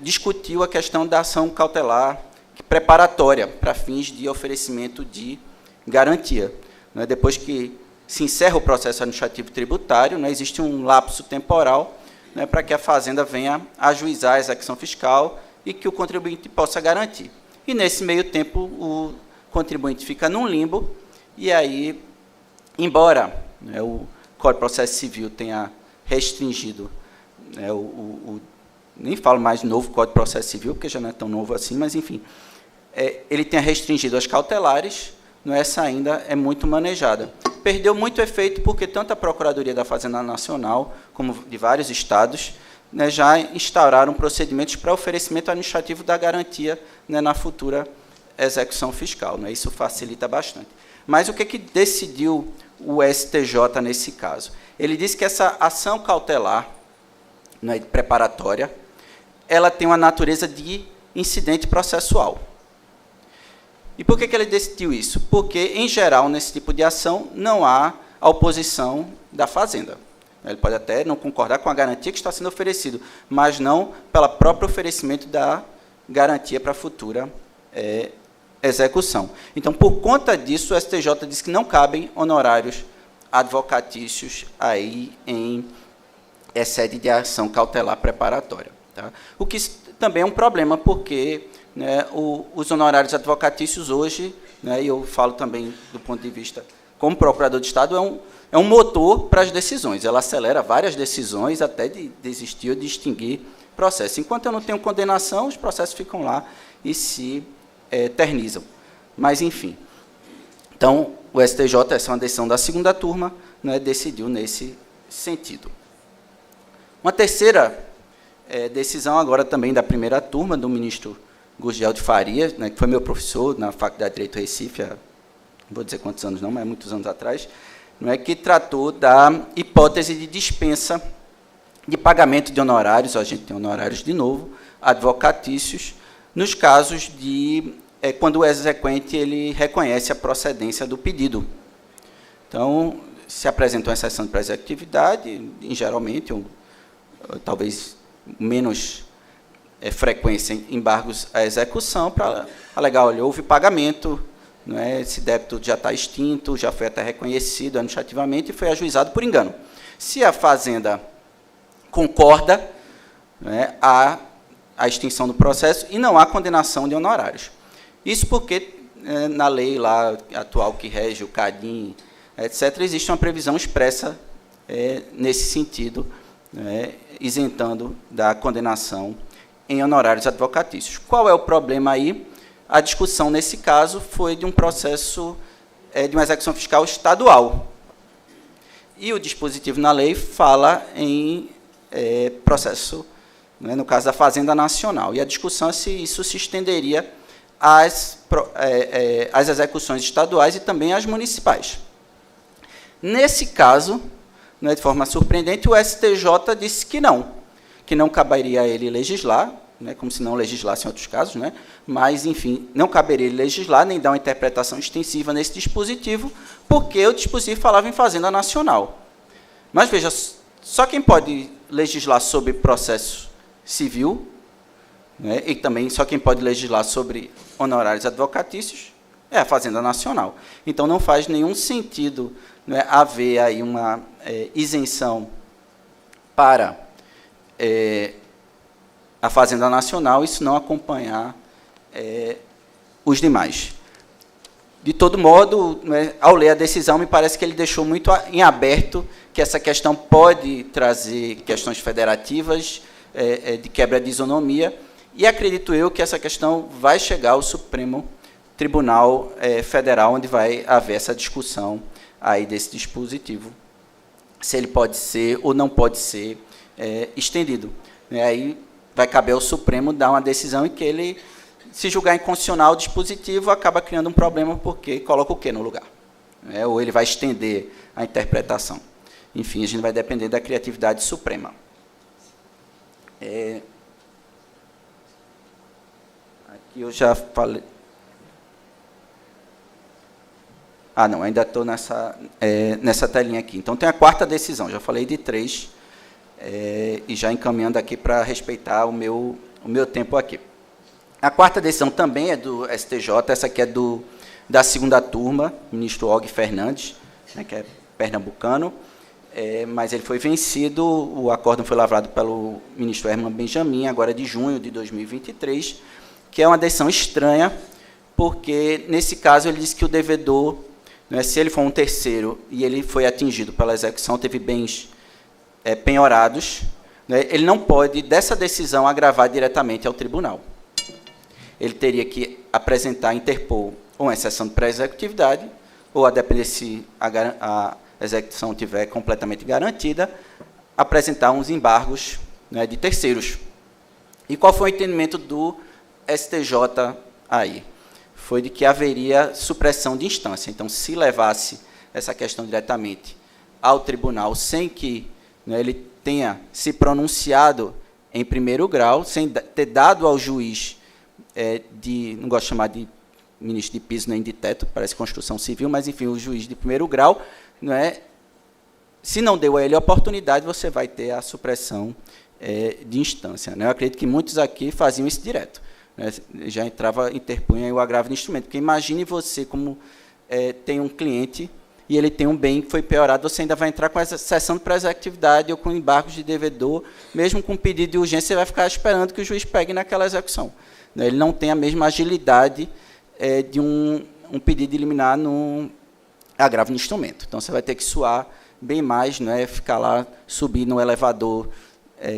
discutiu a questão da ação cautelar preparatória para fins de oferecimento de garantia. Não é, depois que se encerra o processo administrativo tributário, né, existe um lapso temporal, né, para que a Fazenda venha ajuizar a execução fiscal e que o contribuinte possa garantir. E, nesse meio tempo, o contribuinte fica num limbo, e aí, embora, né, o Código de Processo Civil tenha restringido, né, nem falo mais de novo Código de Processo Civil, porque já não é tão novo assim, mas, enfim, ele tenha restringido as cautelares, não, essa ainda é muito manejada. Perdeu muito efeito porque tanto a Procuradoria da Fazenda Nacional, como de vários estados, né, já instauraram procedimentos para oferecimento administrativo da garantia, né, na futura execução fiscal. Né, isso facilita bastante. Mas o que decidiu o STJ nesse caso? Ele disse que essa ação cautelar, né, preparatória, ela tem uma natureza de incidente processual. E por que ele decidiu isso? Porque, em geral, nesse tipo de ação, não há a oposição da Fazenda. Ele pode até não concordar com a garantia que está sendo oferecida, mas não pelo próprio oferecimento da garantia para a futura execução. Então, por conta disso, o STJ diz que não cabem honorários advocatícios aí em sede de ação cautelar preparatória. Tá? O que também é um problema, porque, né, os honorários advocatícios hoje, né, e eu falo também do ponto de vista como procurador de Estado, é um motor para as decisões. Ela acelera várias decisões até de desistir ou de extinguir processos. Enquanto eu não tenho condenação, os processos ficam lá e se eternizam. Mas, enfim. Então, o STJ, essa é uma decisão da segunda turma, né, decidiu nesse sentido. Uma terceira decisão agora também da primeira turma, do ministro Gurgel de Faria, né, que foi meu professor na Faculdade de Direito Recife, há, não vou dizer quantos anos não, mas muitos anos atrás, não é, que tratou da hipótese de dispensa de pagamento de honorários, a gente tem honorários de novo, advocatícios, nos casos de quando o exequente ele reconhece a procedência do pedido. Então, se apresenta uma exceção de pré-executividade, geralmente, talvez menos frequência em embargos à execução, para alegar, olha, houve pagamento, não é, esse débito já está extinto, já foi até reconhecido administrativamente e foi ajuizado por engano. Se a Fazenda concorda, né, há a extinção do processo e não há condenação de honorários. Isso porque, na lei lá atual que rege o CADIM, etc., existe uma previsão expressa nesse sentido, né, isentando da condenação em honorários advocatícios. Qual é o problema aí? A discussão, nesse caso, foi de um processo de uma execução fiscal estadual. E o dispositivo na lei fala em processo né, no caso da Fazenda Nacional. E a discussão é se isso se estenderia às execuções estaduais e também às municipais. Nesse caso, né, de forma surpreendente, o STJ disse que não caberia a ele legislar, né, como se não legislasse em outros casos, né, mas, enfim, não caberia ele legislar nem dar uma interpretação extensiva nesse dispositivo, porque o dispositivo falava em Fazenda Nacional. Mas, veja, só quem pode legislar sobre processo civil, né, e também só quem pode legislar sobre honorários advocatícios é a Fazenda Nacional. Então, não faz nenhum sentido, né, haver aí uma isenção para a Fazenda Nacional e se não acompanhar os demais. De todo modo, né, ao ler a decisão, me parece que ele deixou muito em aberto que essa questão pode trazer questões federativas, de quebra de isonomia, e acredito eu que essa questão vai chegar ao Supremo Tribunal Federal, onde vai haver essa discussão aí desse dispositivo, se ele pode ser ou não pode ser estendido. Aí vai caber ao Supremo dar uma decisão em que ele, se julgar inconstitucional o dispositivo, acaba criando um problema, porque coloca o quê no lugar? Ou ele vai estender a interpretação. Enfim, a gente vai depender da criatividade suprema. Aqui eu já falei... não, ainda estou nessa telinha aqui. Então, tem a quarta decisão, já falei de 3, e já encaminhando aqui para respeitar o meu tempo aqui. A quarta decisão também é do STJ, essa aqui é da segunda turma, ministro Og Fernandes, né, que é pernambucano, mas ele foi vencido, o acórdão foi lavrado pelo ministro Herman Benjamin, agora de junho de 2023, que é uma decisão estranha, porque, nesse caso, ele disse que o devedor, né, se ele for um terceiro e ele foi atingido pela execução, teve bens penhorados, né, ele não pode, dessa decisão, agravar diretamente ao tribunal. Ele teria que apresentar, interpor uma exceção de pré-executividade, ou, a depender se a execução estiver completamente garantida, apresentar uns embargos, né, de terceiros. E qual foi o entendimento do STJ aí? Foi de que haveria supressão de instância. Então, se levasse essa questão diretamente ao tribunal, sem que, né, ele tenha se pronunciado em primeiro grau, sem ter dado ao juiz não gosto de chamar de ministro de piso nem de teto, parece construção civil, mas, enfim, o juiz de primeiro grau, não é, se não deu a ele a oportunidade, você vai ter a supressão de instância. Né? Eu acredito que muitos aqui faziam isso direto. Né? Já interpunha o agravo de instrumento. Porque imagine você, como tem um cliente e ele tem um bem que foi piorado, você ainda vai entrar com essa sessão de pré-executividade ou com embargos de devedor, mesmo com pedido de urgência, você vai ficar esperando que o juiz pegue naquela execução. Ele não tem a mesma agilidade de um pedido de liminar no agravo de instrumento. Então, você vai ter que suar bem mais, não é ficar lá, subir no elevador,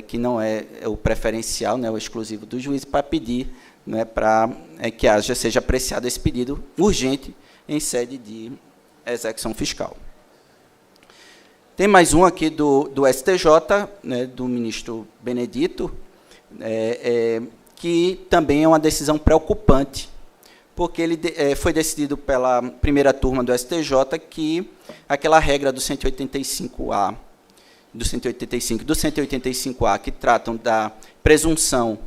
que não é o preferencial, né, o exclusivo do juiz, para pedir, né, para que seja apreciado esse pedido urgente em sede de execução fiscal. Tem mais um aqui do STJ, né, do ministro Benedito, que também é uma decisão preocupante, porque ele foi decidido pela primeira turma do STJ que aquela regra do 185A, do 185 e do 185A, que tratam da presunção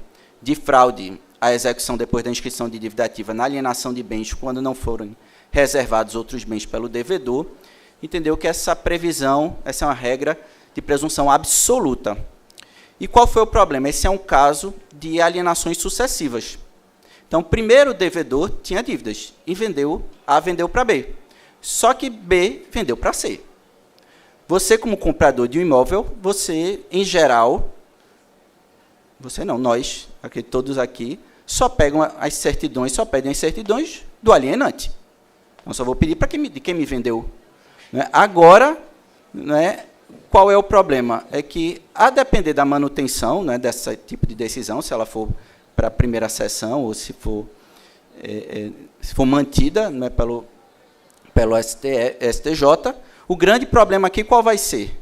de fraude à execução depois da inscrição de dívida ativa na alienação de bens quando não forem reservados outros bens pelo devedor, entendeu que essa previsão, essa é uma regra de presunção absoluta. E qual foi o problema? Esse é um caso de alienações sucessivas. Então, primeiro o devedor tinha dívidas e vendeu para B. Só que B vendeu para C. Você, como comprador de um imóvel, você, em geral, você não, nós, aqui, todos aqui, só pegam as certidões, só pedem as certidões do alienante. Então, só vou pedir de quem me vendeu. Né? Agora, né, qual é o problema? É que, a depender da manutenção, né, desse tipo de decisão, se ela for para a primeira sessão ou se for mantida, né, pelo STJ, o grande problema aqui qual vai ser?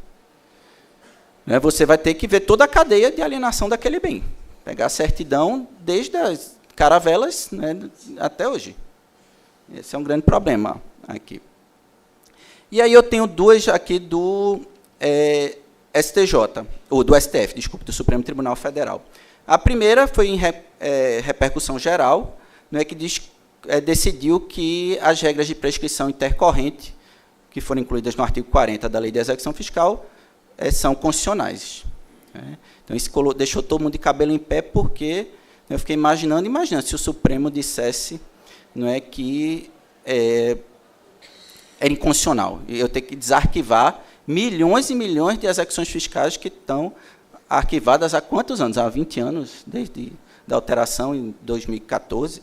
você vai ter que ver toda a cadeia de alienação daquele bem. Pegar a certidão desde as caravelas, né, até hoje. Esse é um grande problema aqui. E aí eu tenho duas aqui do STJ, ou do STF, desculpe, do Supremo Tribunal Federal. A primeira foi em repercussão geral, né, que decidiu que as regras de prescrição intercorrente, que foram incluídas no artigo 40 da Lei de Execução Fiscal, são constitucionais. Né? Então, isso deixou todo mundo de cabelo em pé, porque eu fiquei imaginando se o Supremo dissesse, não é, que era inconstitucional. Eu tenho que desarquivar milhões e milhões de execuções fiscais que estão arquivadas há quantos anos? Há 20 anos, desde a alteração em 2014,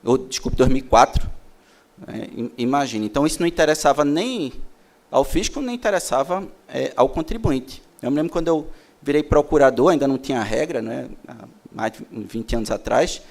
ou, desculpe, 2004. Imagine. Então, isso não interessava nem ao fisco, nem interessava ao contribuinte. Eu me lembro quando eu virei procurador, ainda não tinha regra, né, há mais de 20 anos atrás,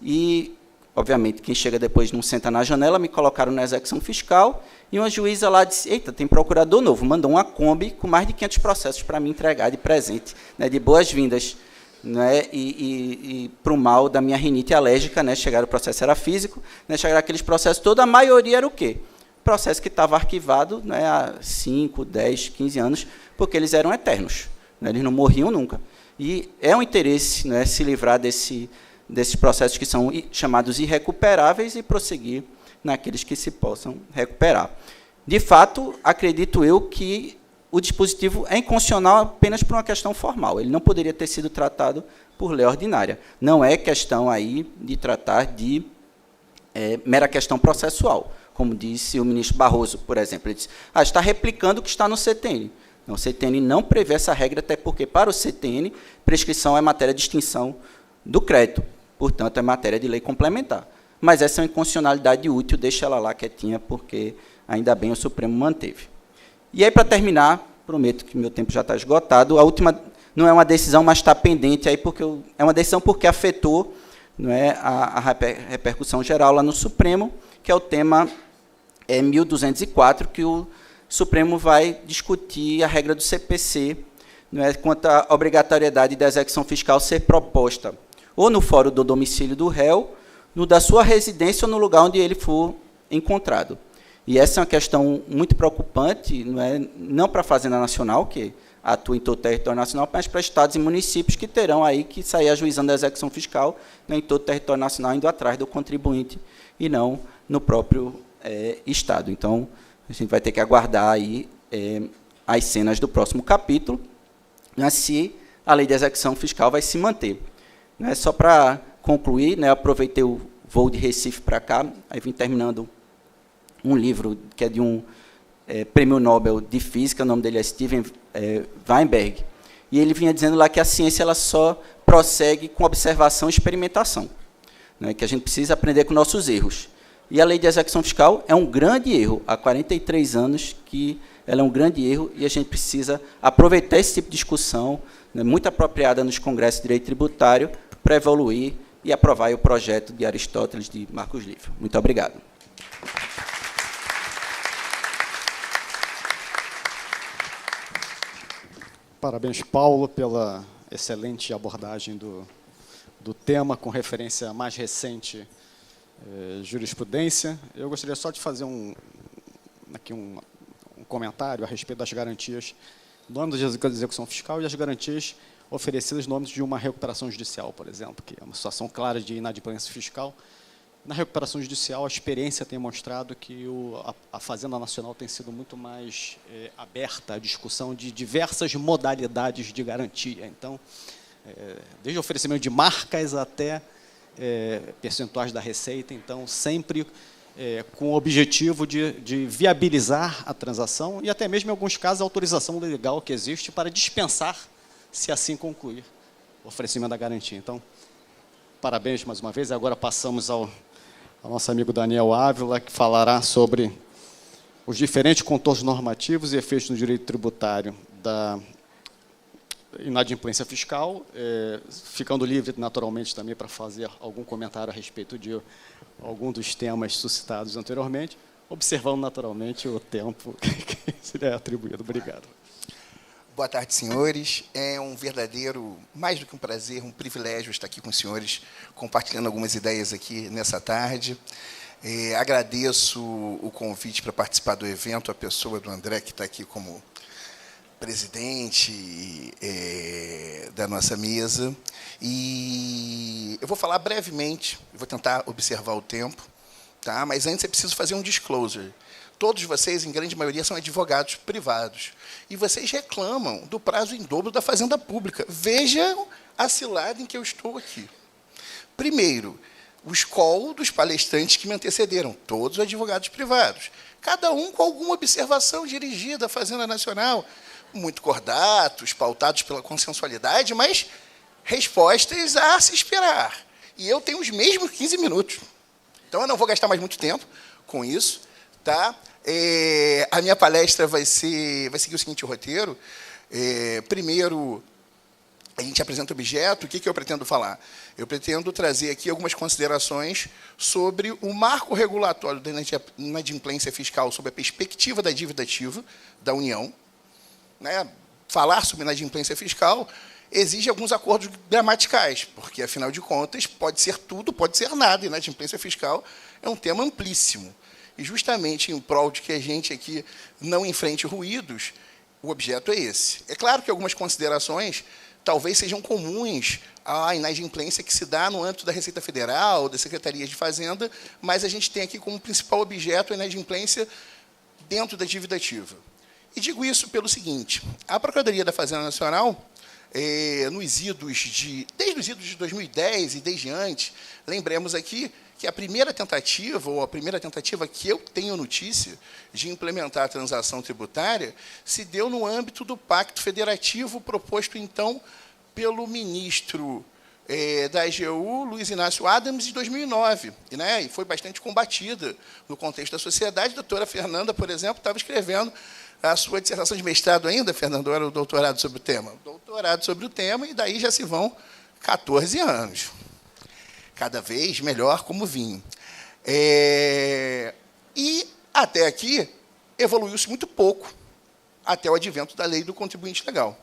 e, obviamente, quem chega depois não senta na janela, me colocaram na execução fiscal, e uma juíza lá disse, eita, tem procurador novo, mandou uma Kombi com mais de 500 processos para me entregar de presente, né, de boas-vindas, né, e para o mal da minha rinite alérgica, né, chegaram, o processo era físico, né, chegaram aqueles processos, toda a maioria era o quê? Processo que estava arquivado, né, há 5, 10, 15 anos, porque eles eram eternos, né, eles não morriam nunca. E é um interesse, né, se livrar desses processos que são chamados irrecuperáveis e prosseguir naqueles que se possam recuperar. De fato, acredito eu que o dispositivo é inconstitucional apenas por uma questão formal. Ele não poderia ter sido tratado por lei ordinária. Não é questão aí de tratar de mera questão processual. Como disse o ministro Barroso, por exemplo. Ele disse, está replicando o que está no CTN. Não, o CTN não prevê essa regra, até porque, para o CTN, prescrição é matéria de extinção do crédito. Portanto, é matéria de lei complementar. Mas essa é uma inconstitucionalidade útil, deixa ela lá quietinha, porque, ainda bem, o Supremo manteve. E aí, para terminar, prometo que meu tempo já está esgotado, a última não é uma decisão, mas está pendente, aí é uma decisão porque afetou, não é, a repercussão geral lá no Supremo, que é o tema 1204, que o Supremo vai discutir a regra do CPC, não é, quanto à obrigatoriedade da execução fiscal ser proposta ou no fórum do domicílio do réu, no da sua residência ou no lugar onde ele for encontrado. E essa é uma questão muito preocupante, não para a Fazenda Nacional, que atua em todo o território nacional, mas para estados e municípios que terão aí que sair ajuizando a execução fiscal, em todo o território nacional, indo atrás do contribuinte e não no próprio Estado. Então, a gente vai ter que aguardar aí as cenas do próximo capítulo, se a lei de execução fiscal vai se manter. Só para concluir, aproveitei o voo de Recife para cá, aí vim terminando um livro que é de um prêmio Nobel de Física, o nome dele é Steven Weinberg, e ele vinha dizendo lá que a ciência ela só prossegue com observação e experimentação, que a gente precisa aprender com nossos erros. E a lei de execução fiscal é um grande erro, há 43 anos que ela é um grande erro, e a gente precisa aproveitar esse tipo de discussão, muito apropriada nos congressos de direito tributário, para evoluir e aprovar o projeto de Aristóteles de Marcos Livre. Muito obrigado. Parabéns, Paulo, pela excelente abordagem do tema, com referência à mais recente jurisprudência. Eu gostaria só de fazer um comentário a respeito das garantias no âmbito da execução fiscal e as garantias oferecidas no âmbito de uma recuperação judicial, por exemplo, que é uma situação clara de inadimplência fiscal. Na recuperação judicial, a experiência tem mostrado que a Fazenda Nacional tem sido muito mais aberta à discussão de diversas modalidades de garantia. Então, desde o oferecimento de marcas até percentuais da receita, então, sempre com o objetivo de viabilizar a transação e até mesmo, em alguns casos, a autorização legal que existe para dispensar, se assim concluir, o oferecimento da garantia. Então, parabéns mais uma vez. Agora passamos ao nosso amigo Daniel Ávila, que falará sobre os diferentes contornos normativos e efeitos no direito tributário da inadimplência fiscal, ficando livre, naturalmente, também para fazer algum comentário a respeito de algum dos temas suscitados anteriormente, observando, naturalmente, o tempo que se lhe é atribuído. Obrigado. Boa tarde, senhores. É um verdadeiro, mais do que um prazer, um privilégio estar aqui com os senhores, compartilhando algumas ideias aqui nessa tarde. Agradeço o convite para participar do evento, a pessoa do André, que está aqui como presidente da nossa mesa. E eu vou falar brevemente, eu vou tentar observar o tempo, tá? Mas antes é preciso fazer um disclosure. Todos vocês, em grande maioria, são advogados privados. E vocês reclamam do prazo em dobro da Fazenda Pública. Vejam a cilada em que eu estou aqui. Primeiro, o escol dos palestrantes que me antecederam, todos advogados privados. Cada um com alguma observação dirigida à Fazenda Nacional, muito cordatos, pautados pela consensualidade, mas respostas a se esperar. E eu tenho os mesmos 15 minutos. Então, eu não vou gastar mais muito tempo com isso. Tá? A minha palestra vai seguir o seguinte roteiro. Primeiro, a gente apresenta o objeto. O que eu pretendo falar? Eu pretendo trazer aqui algumas considerações sobre o marco regulatório da inadimplência fiscal sob a perspectiva da dívida ativa da União. Né? Falar sobre inadimplência fiscal exige alguns acordos gramaticais, porque, afinal de contas, pode ser tudo, pode ser nada. Inadimplência fiscal é um tema amplíssimo. E, justamente, em prol de que a gente aqui não enfrente ruídos, o objeto é esse. É claro que algumas considerações talvez sejam comuns à inadimplência que se dá no âmbito da Receita Federal, da Secretaria de Fazenda, mas a gente tem aqui como principal objeto a inadimplência dentro da dívida ativa. E digo isso pelo seguinte: a Procuradoria da Fazenda Nacional, desde os idos de 2010 e desde antes, lembremos aqui que a primeira tentativa que eu tenho notícia de implementar a transação tributária se deu no âmbito do Pacto Federativo proposto, então, pelo ministro da AGU, Luiz Inácio Adams, em 2009. E foi bastante combatida no contexto da sociedade. A doutora Fernanda, por exemplo, estava escrevendo a sua dissertação de mestrado ainda, Fernando, era o doutorado sobre o tema. Doutorado sobre o tema, e daí já se vão 14 anos. Cada vez melhor como vinho. E, até aqui, evoluiu-se muito pouco, até o advento da lei do contribuinte legal.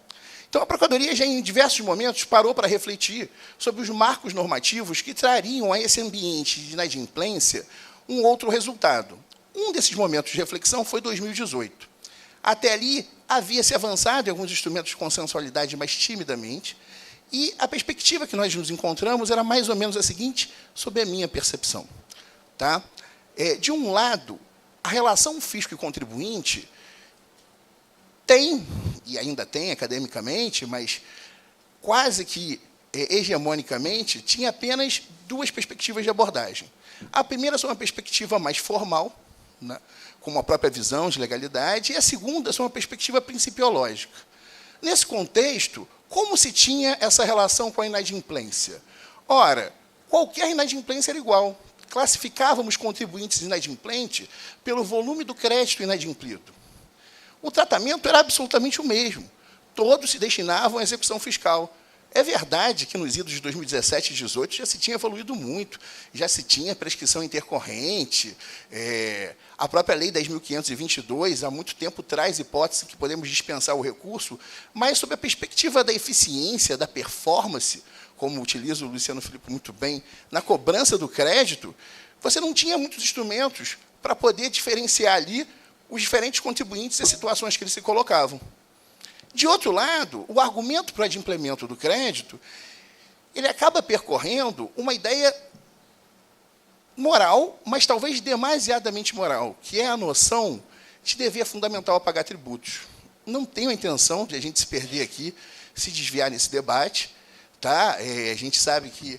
Então, a Procuradoria, já em diversos momentos, parou para refletir sobre os marcos normativos que trariam a esse ambiente de inadimplência um outro resultado. Um desses momentos de reflexão foi 2018. Até ali, havia-se avançado em alguns instrumentos de consensualidade mais timidamente, e a perspectiva que nós nos encontramos era mais ou menos a seguinte, sob a minha percepção. Tá? De um lado, a relação fisco e contribuinte tem, e ainda tem academicamente, mas quase que hegemonicamente, tinha apenas duas perspectivas de abordagem. A primeira é uma perspectiva mais formal, né, com uma própria visão de legalidade, e a segunda é uma perspectiva principiológica. Nesse contexto, como se tinha essa relação com a inadimplência? Ora, qualquer inadimplência era igual. Classificávamos contribuintes inadimplentes pelo volume do crédito inadimplido. O tratamento era absolutamente o mesmo. Todos se destinavam à execução fiscal. É verdade que nos idos de 2017 e 2018 já se tinha evoluído muito, já se tinha prescrição intercorrente, a própria Lei 10.522 há muito tempo traz hipótese que podemos dispensar o recurso, mas sob a perspectiva da eficiência, da performance, como utiliza o Luciano Filipe muito bem, na cobrança do crédito, você não tinha muitos instrumentos para poder diferenciar ali os diferentes contribuintes e as situações que eles se colocavam. De outro lado, o argumento para o adimplemento do crédito, ele acaba percorrendo uma ideia moral, mas talvez demasiadamente moral, que é a noção de dever fundamental a pagar tributos. Não tenho a intenção de a gente se perder aqui, se desviar nesse debate. Tá? A gente sabe que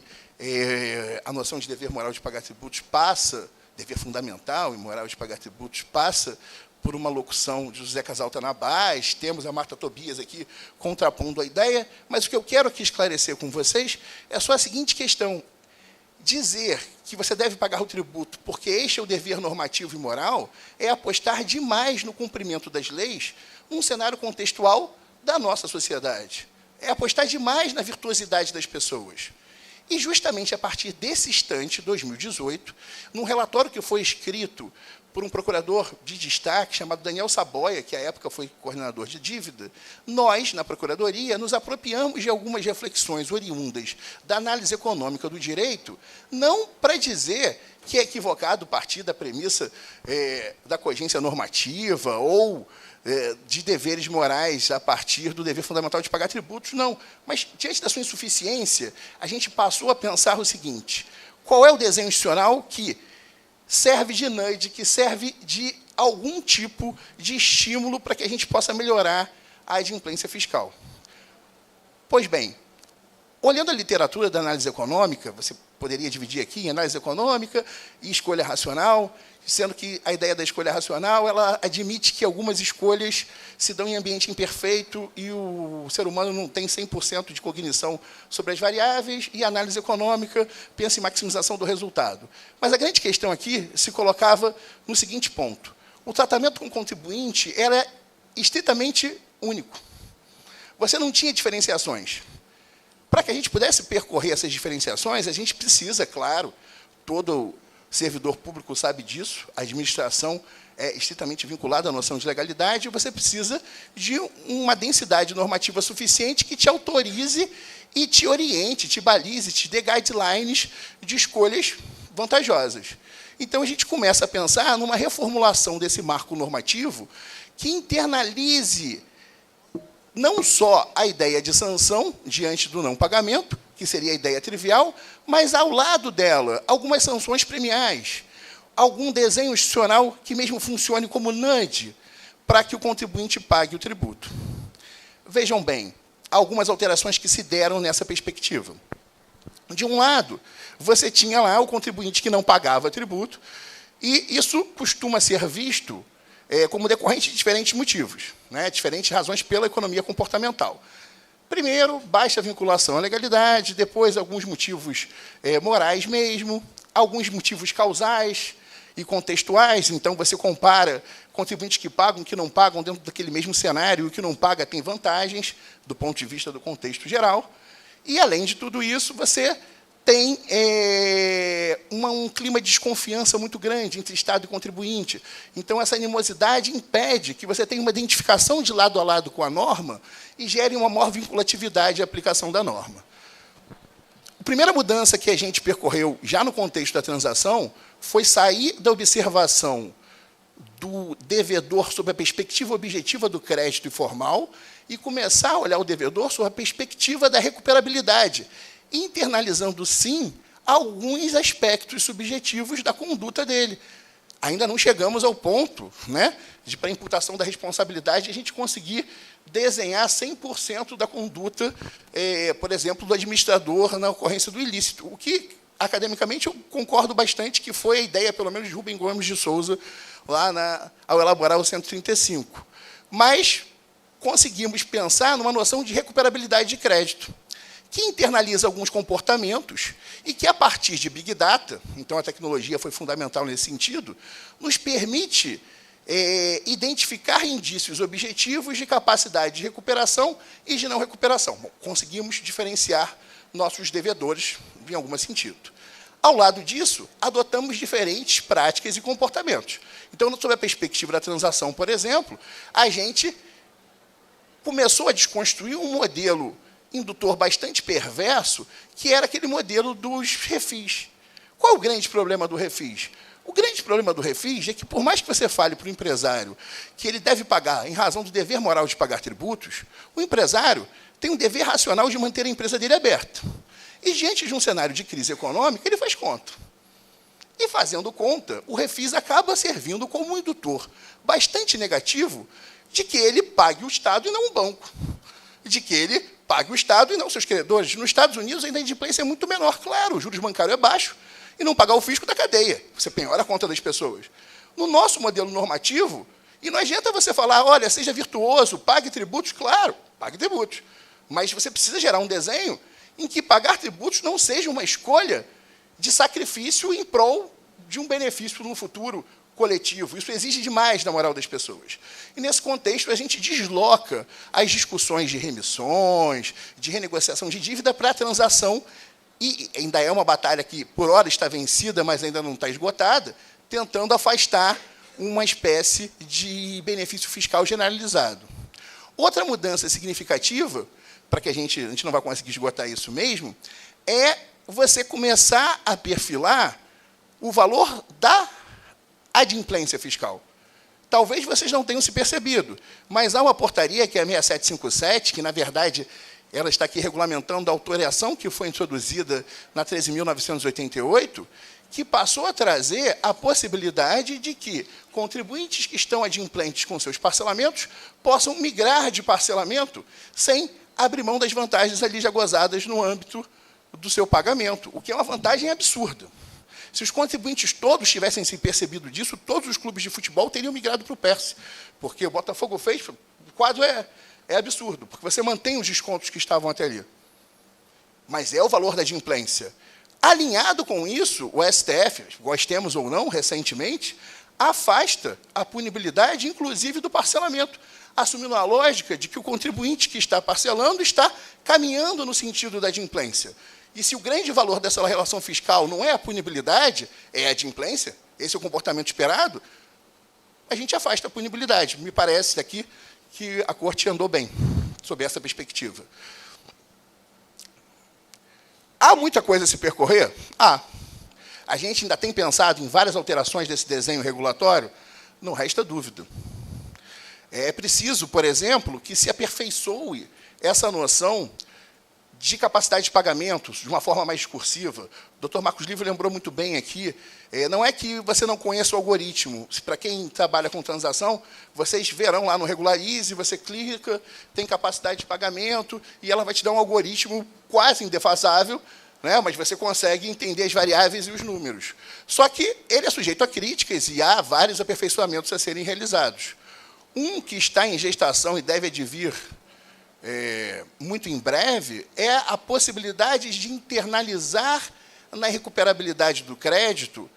a noção de dever moral de pagar tributos passa, dever fundamental e moral de pagar tributos passa por uma locução de José Casal Tanabás, temos a Marta Tobias aqui contrapondo a ideia, mas o que eu quero aqui esclarecer com vocês é só a seguinte questão: dizer que você deve pagar o tributo porque este é o dever normativo e moral é apostar demais no cumprimento das leis num cenário contextual da nossa sociedade. É apostar demais na virtuosidade das pessoas. E justamente a partir desse instante, 2018, num relatório que foi escrito por um procurador de destaque chamado Daniel Saboia, que à época foi coordenador de dívida, nós, na Procuradoria, nos apropriamos de algumas reflexões oriundas da análise econômica do direito, não para dizer que é equivocado partir da premissa da cogência normativa ou de deveres morais a partir do dever fundamental de pagar tributos, não. Mas, diante da sua insuficiência, a gente passou a pensar o seguinte: qual é o desenho institucional que serve de nudge, que serve de algum tipo de estímulo para que a gente possa melhorar a adimplência fiscal? Pois bem, olhando a literatura da análise econômica, você poderia dividir aqui em análise econômica e escolha racional, sendo que a ideia da escolha racional, ela admite que algumas escolhas se dão em ambiente imperfeito e o ser humano não tem 100% de cognição sobre as variáveis, e a análise econômica pensa em maximização do resultado. Mas a grande questão aqui se colocava no seguinte ponto: o tratamento com o contribuinte era estritamente único. Você não tinha diferenciações. Para que a gente pudesse percorrer essas diferenciações, a gente precisa, claro, todo servidor público sabe disso, a administração é estritamente vinculada à noção de legalidade, você precisa de uma densidade normativa suficiente que te autorize e te oriente, te balize, te dê guidelines de escolhas vantajosas. Então, a gente começa a pensar numa reformulação desse marco normativo que internalize não só a ideia de sanção diante do não pagamento, que seria a ideia trivial, mas, ao lado dela, algumas sanções premiais, algum desenho institucional que mesmo funcione como nudge para que o contribuinte pague o tributo. Vejam bem, algumas alterações que se deram nessa perspectiva. De um lado, você tinha lá o contribuinte que não pagava tributo, e isso costuma ser visto como decorrente de diferentes motivos, né, diferentes razões pela economia comportamental. Primeiro, baixa vinculação à legalidade, depois alguns motivos morais mesmo, alguns motivos causais e contextuais. Então, você compara contribuintes que pagam e que não pagam dentro daquele mesmo cenário, e o que não paga tem vantagens do ponto de vista do contexto geral. E, além de tudo isso, você tem um clima de desconfiança muito grande entre Estado e contribuinte. Então, essa animosidade impede que você tenha uma identificação de lado a lado com a norma e gere uma maior vinculatividade à aplicação da norma. A primeira mudança que a gente percorreu, já no contexto da transação, foi sair da observação do devedor sob a perspectiva objetiva do crédito informal e começar a olhar o devedor sob a perspectiva da recuperabilidade, internalizando, sim, alguns aspectos subjetivos da conduta dele. Ainda não chegamos ao ponto, né, de, para a imputação da responsabilidade, a gente conseguir desenhar 100% da conduta, por exemplo, do administrador na ocorrência do ilícito, o que, academicamente, eu concordo bastante que foi a ideia, pelo menos, de Rubem Gomes de Souza, lá ao elaborar o 135. Mas conseguimos pensar numa noção de recuperabilidade de crédito, que internaliza alguns comportamentos e que, a partir de Big Data, então a tecnologia foi fundamental nesse sentido, nos permite identificar indícios objetivos de capacidade de recuperação e de não recuperação. Bom, conseguimos diferenciar nossos devedores em algum sentido. Ao lado disso, adotamos diferentes práticas e comportamentos. Então, sob a perspectiva da transação, por exemplo, a gente começou a desconstruir um modelo indutor bastante perverso, que era aquele modelo dos refis. Qual é o grande problema do refis? O grande problema do refis é que, por mais que você fale para o empresário que ele deve pagar em razão do dever moral de pagar tributos, o empresário tem um dever racional de manter a empresa dele aberta. E, diante de um cenário de crise econômica, ele faz conta. E, fazendo conta, o refis acaba servindo como um indutor bastante negativo de que ele pague o Estado e não o banco. De que ele pague o Estado e não seus credores. Nos Estados Unidos, ainda a inadimplência é muito menor. Claro, o juros bancário é baixo e não pagar o fisco da cadeia. Você penhora a conta das pessoas. No nosso modelo normativo, e não adianta você falar, olha, seja virtuoso, pague tributos. Claro, pague tributos. Mas você precisa gerar um desenho em que pagar tributos não seja uma escolha de sacrifício em prol de um benefício no futuro coletivo. Isso exige demais da moral das pessoas. E, nesse contexto, a gente desloca as discussões de remissões, de renegociação de dívida para a transação e ainda é uma batalha que, por hora, está vencida, mas ainda não está esgotada, tentando afastar uma espécie de benefício fiscal generalizado. Outra mudança significativa, para que a gente não vai conseguir esgotar isso mesmo, é você começar a perfilar o valor da adimplência fiscal. Talvez vocês não tenham se percebido, mas há uma portaria, que é a 6757, que, na verdade, ela está aqui regulamentando a alteração que foi introduzida na 13.988, que passou a trazer a possibilidade de que contribuintes que estão adimplentes com seus parcelamentos possam migrar de parcelamento sem abrir mão das vantagens ali já gozadas no âmbito do seu pagamento, o que é uma vantagem absurda. Se os contribuintes todos tivessem se percebido disso, todos os clubes de futebol teriam migrado para o PERSE, porque o Botafogo fez, o quadro é absurdo, porque você mantém os descontos que estavam até ali. Mas é o valor da adimplência. Alinhado com isso, o STF, gostemos ou não, recentemente, afasta a punibilidade, inclusive, do parcelamento, assumindo a lógica de que o contribuinte que está parcelando está caminhando no sentido da adimplência. E se o grande valor dessa relação fiscal não é a punibilidade, é a adimplência, esse é o comportamento esperado, a gente afasta a punibilidade. Me parece aqui que a Corte andou bem, sob essa perspectiva. Há muita coisa a se percorrer? Há. A gente ainda tem pensado em várias alterações desse desenho regulatório? Não resta dúvida. É preciso, por exemplo, que se aperfeiçoe essa noção de capacidade de pagamentos de uma forma mais discursiva. O Dr. Marcos Livre lembrou muito bem aqui, não é que você não conheça o algoritmo. Para quem trabalha com transação, vocês verão lá no Regularize, você clica, tem capacidade de pagamento, e ela vai te dar um algoritmo quase indefasável, né, mas você consegue entender as variáveis e os números. Só que ele é sujeito a críticas e há vários aperfeiçoamentos a serem realizados. Um que está em gestação e deve advir muito em breve, é a possibilidade de internalizar na recuperabilidade do crédito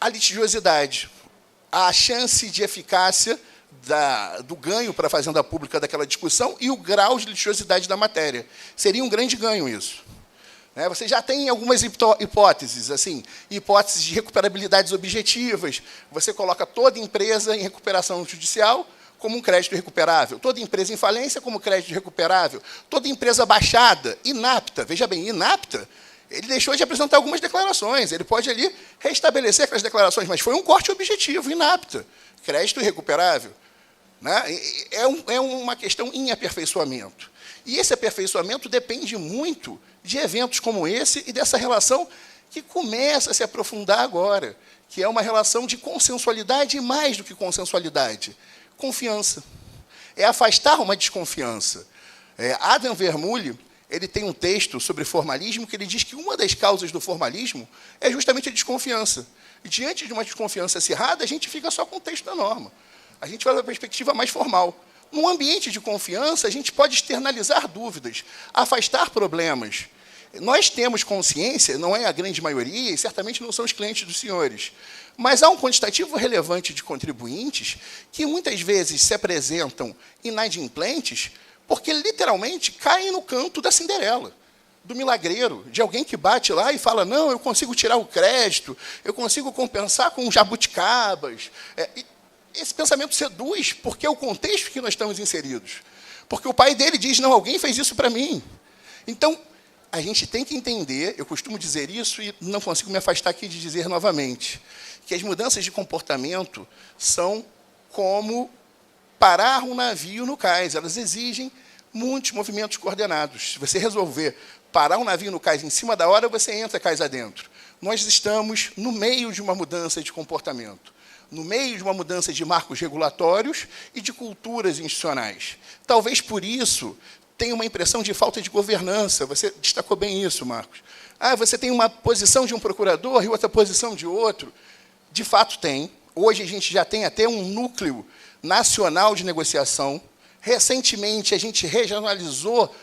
a litigiosidade, a chance de eficácia do ganho para a Fazenda Pública daquela discussão e o grau de litigiosidade da matéria. Seria um grande ganho isso. Você já tem algumas hipóteses, assim, hipóteses de recuperabilidades objetivas. Você coloca toda empresa em recuperação judicial como um crédito recuperável, toda empresa em falência como crédito recuperável, toda empresa baixada, inapta, veja bem, inapta, ele deixou de apresentar algumas declarações, ele pode ali restabelecer aquelas declarações, mas foi um corte objetivo, inapta, crédito recuperável. É uma questão em aperfeiçoamento. E esse aperfeiçoamento depende muito de eventos como esse e dessa relação que começa a se aprofundar agora, que é uma relação de consensualidade e mais do que consensualidade, confiança. É afastar uma desconfiança. Adam Vermeulen, ele tem um texto sobre formalismo que ele diz que uma das causas do formalismo é justamente a desconfiança. E diante de uma desconfiança acirrada, a gente fica só com o texto da norma. A gente vai para a perspectiva mais formal. Num ambiente de confiança, a gente pode externalizar dúvidas, afastar problemas. Nós temos consciência, não é a grande maioria, e certamente não são os clientes dos senhores, mas há um quantitativo relevante de contribuintes que muitas vezes se apresentam inadimplentes porque, literalmente, caem no canto da Cinderela, do milagreiro, de alguém que bate lá e fala, não, eu consigo tirar o crédito, eu consigo compensar com jabuticabas. Esse pensamento seduz porque é o contexto que nós estamos inseridos. Porque o pai dele diz, não, alguém fez isso para mim. Então, a gente tem que entender, eu costumo dizer isso e não consigo me afastar aqui de dizer novamente, que as mudanças de comportamento são como parar um navio no cais. Elas exigem muitos movimentos coordenados. Se você resolver parar um navio no cais em cima da hora, você entra cais adentro. Nós estamos no meio de uma mudança de comportamento, no meio de uma mudança de marcos regulatórios e de culturas institucionais. Talvez por isso tenha uma impressão de falta de governança. Você destacou bem isso, Marcos. Você tem uma posição de um procurador e outra posição de outro. De fato tem. Hoje a gente já tem até um núcleo nacional de negociação. Recentemente a gente regionalizou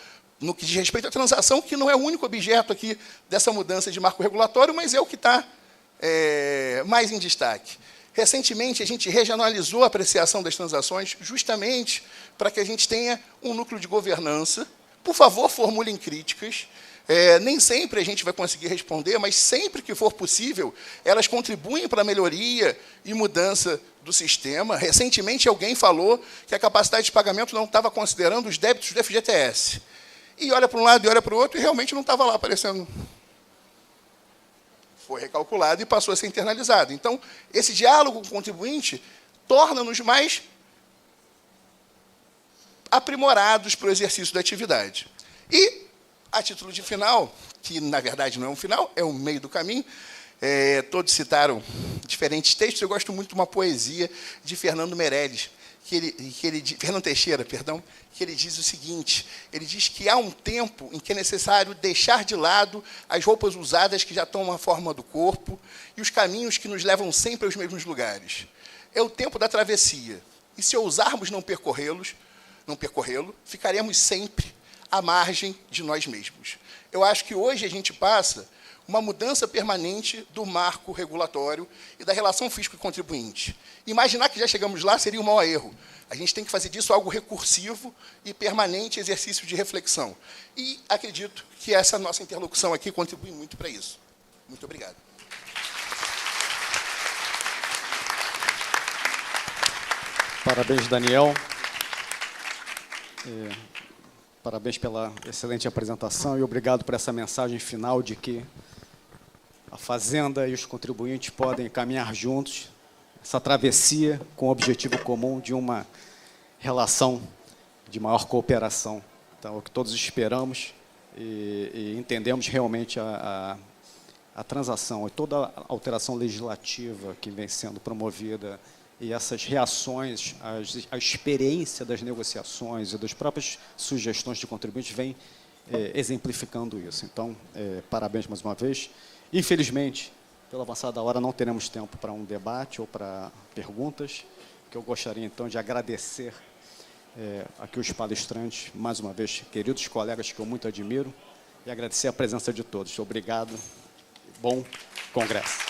no que diz respeito à transação, que não é o único objeto aqui dessa mudança de marco regulatório, mas é o que está mais em destaque. Recentemente, a gente regionalizou a apreciação das transações justamente para que a gente tenha um núcleo de governança. Por favor, formulem críticas. Nem sempre a gente vai conseguir responder, mas sempre que for possível, elas contribuem para a melhoria e mudança do sistema. Recentemente, alguém falou que a capacidade de pagamento não estava considerando os débitos do FGTS. E olha para um lado e olha para o outro, e realmente não estava lá aparecendo. Foi recalculado e passou a ser internalizado. Então, esse diálogo com o contribuinte torna-nos mais aprimorados para o exercício da atividade. E, a título de final, que na verdade não é um final, é um meio do caminho, todos citaram diferentes textos, eu gosto muito de uma poesia de Fernando Meirelles, Fernando Teixeira, perdão, que ele diz o seguinte, ele diz que há um tempo em que é necessário deixar de lado as roupas usadas que já tomam a forma do corpo e os caminhos que nos levam sempre aos mesmos lugares. É o tempo da travessia, e se ousarmos não percorrê-lo, ficaremos sempre à margem de nós mesmos. Eu acho que hoje a gente passa uma mudança permanente do marco regulatório e da relação fisco e contribuinte. Imaginar que já chegamos lá seria o maior erro. A gente tem que fazer disso algo recursivo e permanente exercício de reflexão. E acredito que essa nossa interlocução aqui contribui muito para isso. Muito obrigado. Parabéns, Daniel. Parabéns pela excelente apresentação e obrigado por essa mensagem final de que a Fazenda e os contribuintes podem caminhar juntos, essa travessia com o objetivo comum de uma relação de maior cooperação. Então, é o que todos esperamos e entendemos realmente a transação e toda a alteração legislativa que vem sendo promovida e essas reações, a experiência das negociações e das próprias sugestões de contribuintes vem exemplificando isso. Então, parabéns mais uma vez. Infelizmente, pela avançada hora, não teremos tempo para um debate ou para perguntas, que eu gostaria, então, de agradecer aqui os palestrantes, mais uma vez, queridos colegas que eu muito admiro, e agradecer a presença de todos. Obrigado. Bom congresso.